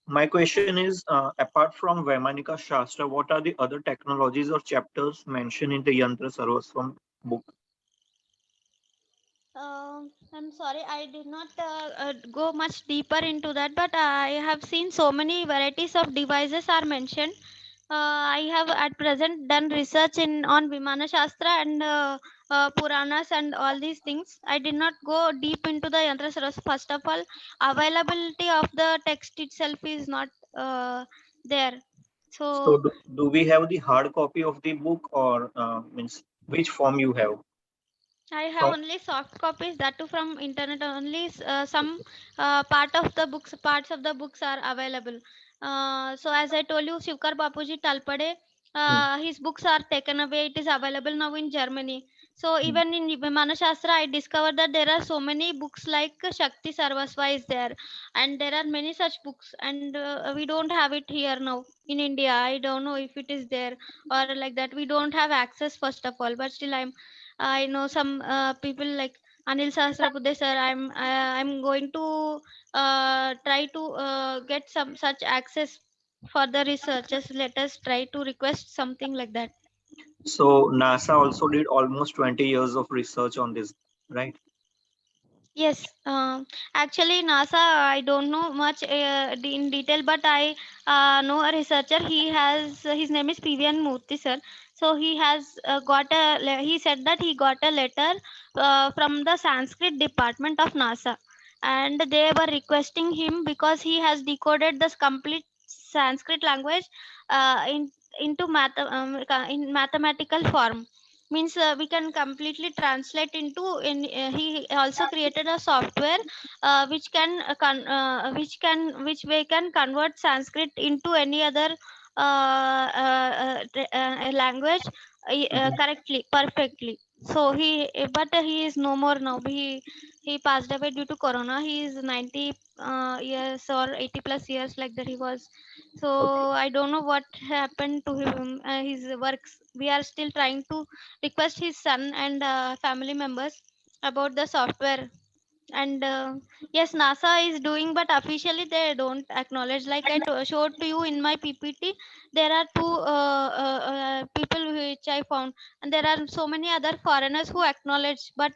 My question is, apart from Vaimanika Shastra, what are the other technologies or chapters mentioned in the Yantra Sarvasvam book? I'm sorry, I did not go much deeper into that, but I have seen so many varieties of devices are mentioned. I have at present done research in on Vimana Shastra and Puranas and all these things. I did not go deep into the Yantra Sarvasvam. First of all, availability of the text itself is not there. So, So do we have the hard copy of the book, or means which form you have? I have From only soft copies, that too from internet only. Some parts of the books are available. So as I told you, Shivkar Bapuji Talpade, Hmm, his books are taken away. It is available now in Germany. So hmm. even in Vimana Shastra, I discovered that there are so many books like Shakti Sarvasva is there, and there are many such books, and we don't have it here now in India. I don't know if it is there or like that. We don't have access first of all, but still I know some people like Anil Sahasrabudhe sir. I'm going to try to get some such access for the researchers. Let us try to request something like that. So NASA also did almost 20 years of research on this, right? Yes, actually, NASA, I don't know much in detail, but I know a researcher. He has his name is PVN Murthy sir. So he has he said that he got a letter from the Sanskrit department of NASA, and they were requesting him because he has decoded this complete Sanskrit language into in mathematical form. Means we can completely translate into he also created a software which we can convert Sanskrit into any other language Mhm. correctly, perfectly. So he is no more now. He passed away due to corona. He is 90 years or 80 plus years like that he was. So Okay. I don't know what happened to him, his works. We are still trying to request his son and family members about the software. And yes, NASA is doing, but officially they don't acknowledge. Like showed to you in my PPT, there are two people which I found, and there are so many other foreigners who acknowledge, but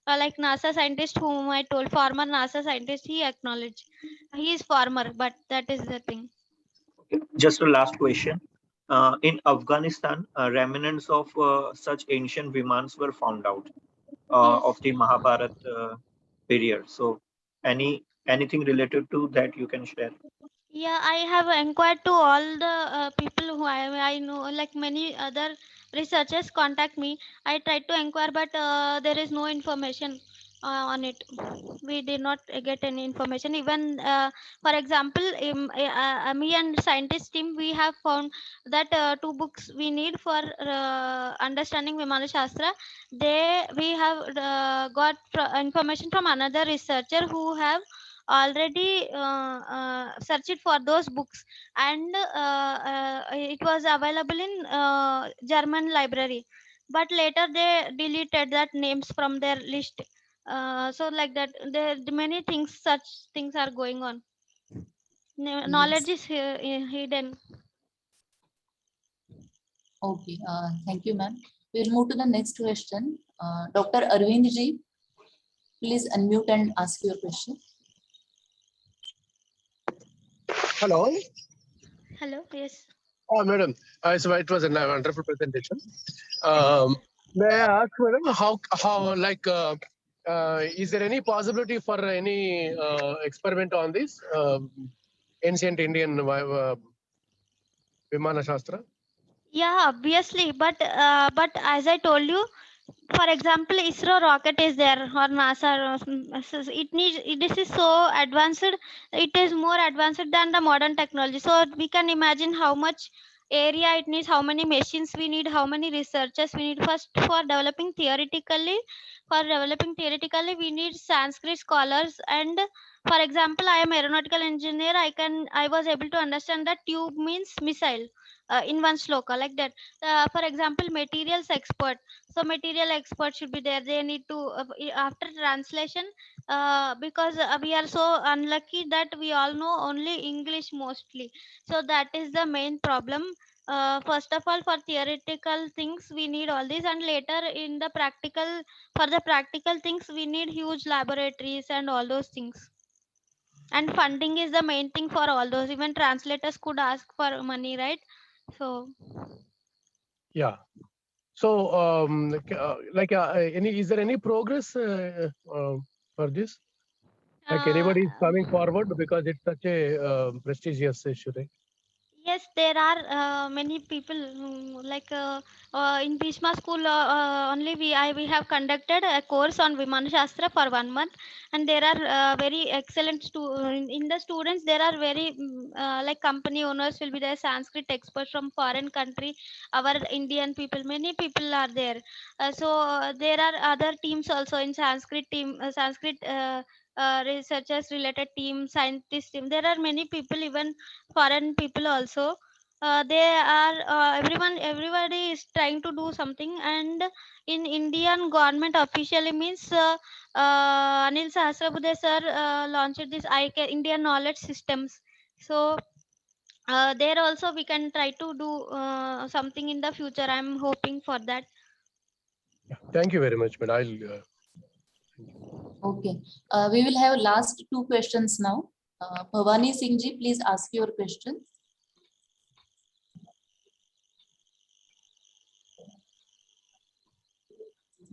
like NASA scientist whom I told, former NASA scientist, he acknowledged. He is former, but that is the thing. Just a last question. In Afghanistan, remnants of such ancient Vimans were found out Yes. of the Mahabharat period. So, anything related to that you can share? Yeah, I have inquired to all the people who I know, like many other researchers contact me. I tried to inquire, but there is no information on it. We did not get any information. Even, for example, me and scientist team, we have found that two books we need for understanding Vimana Shastra. We have got information from another researcher who have already searched for those books, and it was available in German library, but later they deleted that names from their list. So like that, there many things, such things are going on. Yes. Knowledge is hidden. Okay. Thank you, ma'am. We'll move to the next question. Dr. Arvind ji, please unmute and ask your question. Hello. Hello, yes. Oh, madam, so it was a wonderful presentation. May I ask, madam, how like is there any possibility for any experiment on this ancient Indian Vimana Shastra? Yeah, obviously, but as I told you, for example, ISRO rocket is there or NASA. It needs. This is so advanced. It is more advanced than the modern technology. So we can imagine how much area it needs, how many machines we need, how many researchers we need. First, for developing theoretically, we need Sanskrit scholars. And for example, I am aeronautical engineer. I was able to understand that tube means missile in one sloka like that. For example, materials expert, so material experts should be there. They need to after translation, because we are so unlucky that we all know only English mostly. So that is the main problem. First of all, for theoretical things we need all this, and later in the practical, for the practical things we need huge laboratories and all those things. And funding is the main thing for all those. Even translators could ask for money, right? So Yeah. So, is there any progress for this? Like uh, anybody is coming forward because it's such a prestigious issue, right? yes, there are many people in Bhishma school. Only we have conducted a course on Viman Shastra for 1 month, and there are very excellent in the students. There are very like company owners will be there, Sanskrit experts from foreign country, our Indian people. Many people are there. There are other teams also in Sanskrit team, Sanskrit. Researchers related team, scientist team. There are many people, even foreign people also. They are everybody is trying to do something. And in Indian government officially means Anil Sahasrabudhe sir launched this Indian knowledge systems. So there also we can try to do something in the future. I'm hoping for that. Thank you very much, but I'll. Okay. We will have last two questions now. Bhavani Singh ji, please ask your question.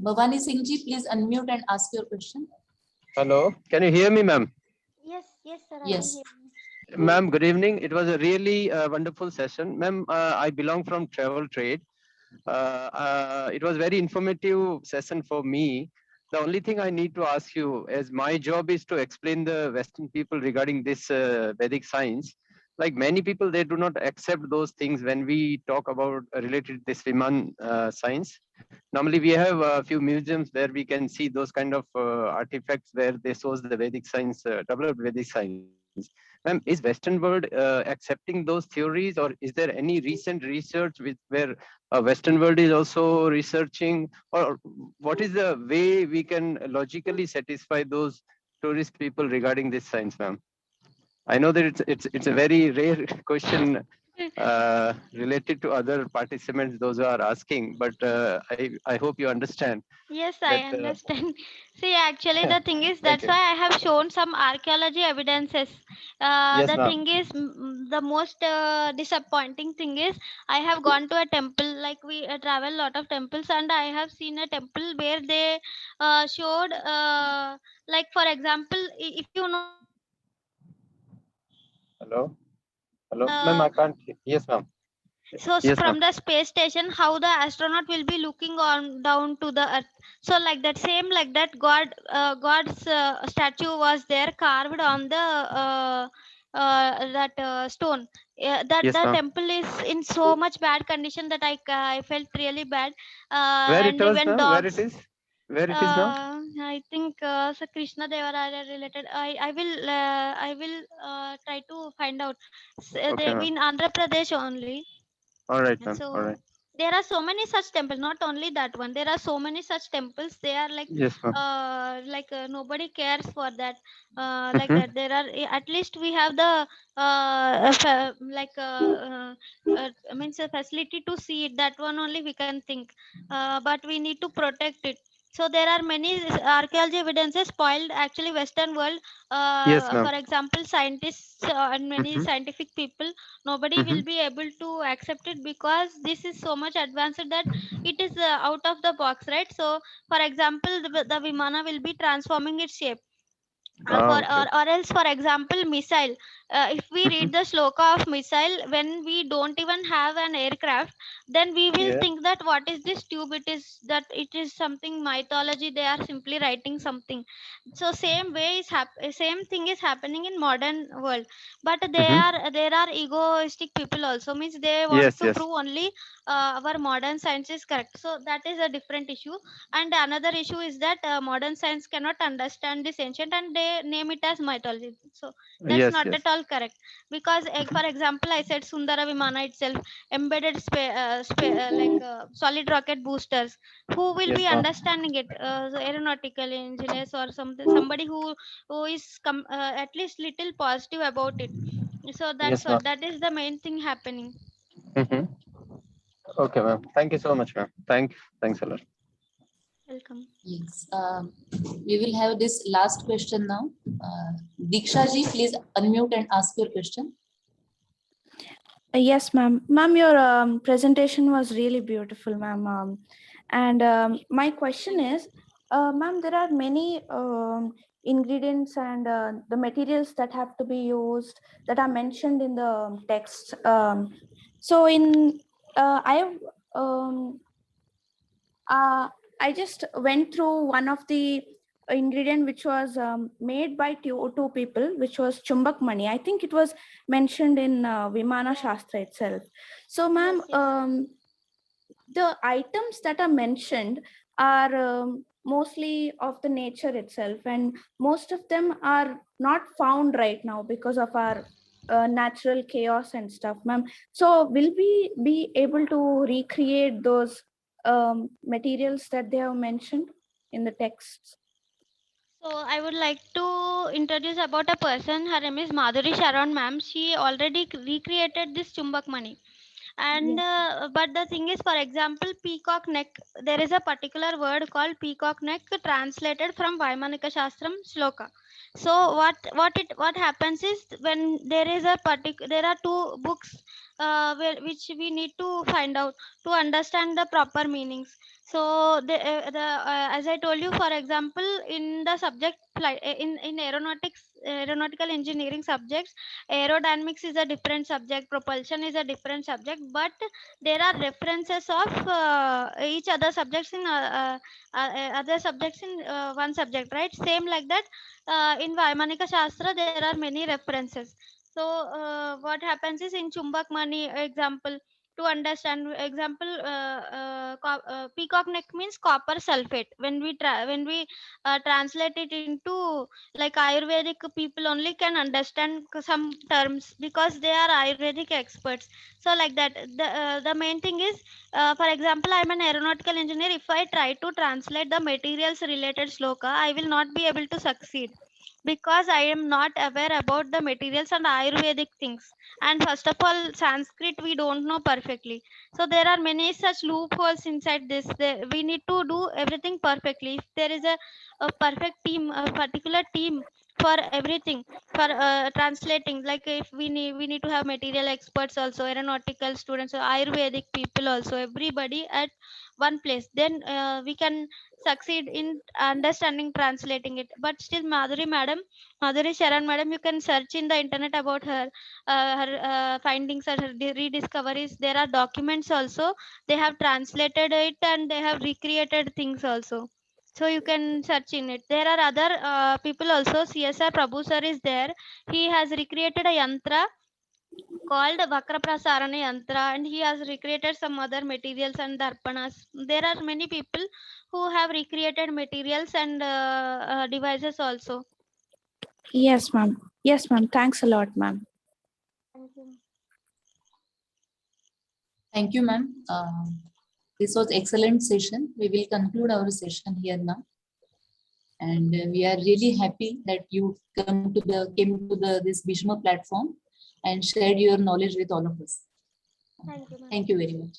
Bhavani Singh ji, please unmute and ask your question. Hello, can you hear me, ma'am? Yes, sir. Yes. Ma'am, good evening. It was a really wonderful session. Ma'am, I belong from travel trade. It was very informative session for me. The only thing I need to ask you, as my job is to explain the Western people regarding this Vedic science, like many people, they do not accept those things when we talk about related this Viman science. Normally, we have a few museums where we can see those kind of artifacts where they shows the Vedic science, developed Vedic science. Ma'am, is Western world accepting those theories, or is there any recent research where Western world is also researching, or what is the way we can logically satisfy those tourist people regarding this science, ma'am? I know that it's a very rare question related to other participants, those who are asking, but I hope you understand. Yes, I That, understand. See, actually, the thing is, thank that's you. why I have shown some archaeology evidences. Yes, The ma'am. thing is, the most disappointing thing is, I have gone to a temple, like we travel a lot of temples, and I have seen a temple where they showed, like, for example, if you know, Hello, hello, ma'am. I can't. Yes, ma'am. so Yes, ma'am. from the space station, how the astronaut will be looking on down to the earth. So like that, same like that, God's statue was there carved on the that stone. That Yes, the ma'am. temple is in so much bad condition that I felt really bad. Where it And was, even ma'am? Where it dogs. is? Where it is, ma'am? I think so Krishna Devaraya related. I will try to find out. Okay, They ma'am. in Andhra Pradesh only. All right, ma'am. All So right. there are so many such temples, not only that one. There are so many such temples. They are Yes, ma'am. nobody cares for that. Like Mm-hmm. that. There are at least we have the means a facility to see it. That one only we can think. But we need to protect it. So there are many archaeology evidences spoiled actually Western world. Yes, ma'am. For example, scientists and many scientific people, nobody will be able to accept it because this is so much advanced that it is out of the box, right? So for example, the Vimana will be transforming its shape. Or else, for example, missile. If we read the shloka of missile, when we don't even have an aircraft, then we will think that what is this tube? It is something mythology. They are simply writing something. So same way same thing is happening in modern world. But there are egoistic people also, means they want Yes, to yes. prove only our modern science is correct. So that is a different issue. And another issue is that modern science cannot understand this ancient and they name it as mythology. So that's Yes, not yes. at all correct, because for example, I said Sundara Vimana itself, embedded solid rocket boosters. Who will Yes, be ma'am. understanding it? The aeronautical engineers or somebody who is at least little positive about it. So that's Yes, ma'am. that is the main thing happening. Okay, ma'am. Thank you so much, ma'am. Thanks a lot. Welcome. Yes, we will have this last question now. Diksha ji, please unmute and ask your question. Yes, ma'am. Ma'am, your presentation was really beautiful, ma'am. And my question is, ma'am, there are many ingredients and the materials that have to be used that are mentioned in the text. So I just went through one of the ingredient which was made by two people, which was Chumbak Mani. I think it was mentioned in Vimana Shastra itself. So, ma'am, the items that are mentioned are mostly of the nature itself, and most of them are not found right now because of our natural chaos and stuff, ma'am. So will we be able to recreate those materials that they have mentioned in the texts? So I would like to introduce about a person. Her name is Madhuri Sharon, ma'am. She already recreated this Chumbak Mani. And but the thing is, for example, peacock neck, there is a particular word called peacock neck translated from Vaimanika Shastram Shloka. So what happens is, when there is there are two books which we need to find out to understand the proper meanings. So as I told you, for example, in the subject in aeronautical engineering subjects, aerodynamics is a different subject, propulsion is a different subject, but there are references of each other subjects in other subjects in one subject, right? Same like that, in Vaimanika Shastra there are many references. So what happens is, in Chumbak Mani example, to understand example, peacock neck means copper sulfate. When we translate it into like Ayurvedic, people only can understand some terms because they are Ayurvedic experts. So like that, the main thing is, for example, I'm an aeronautical engineer. If I try to translate the materials related shloka, I will not be able to succeed because I am not aware about the materials and Ayurvedic things. And first of all, Sanskrit we don't know perfectly. So there are many such loopholes inside this. We need to do everything perfectly. If there is a perfect team, a particular team for everything, for translating, like if we need to have material experts also, aeronautical students, Ayurvedic people also, everybody at one place, then we can succeed in understanding translating it. But still, Madhuri Sharan madam, you can search in the internet about her findings or her rediscoveries. There are documents also, they have translated it and they have recreated things also. So you can search in it. There are other people also. CSR Prabhu sir is there. He has recreated a yantra called Vakraprasarana yantra, and he has recreated some other materials and darpanas. There are many people who have recreated materials and devices also. Yes, ma'am. Yes, ma'am. Thanks a lot, ma'am. Thank you. Thank you, ma'am. This was excellent session. We will conclude our session here now. And we are really happy that you came to this Bhishma platform and shared your knowledge with all of us. Thank you, ma'am. Thank you very much.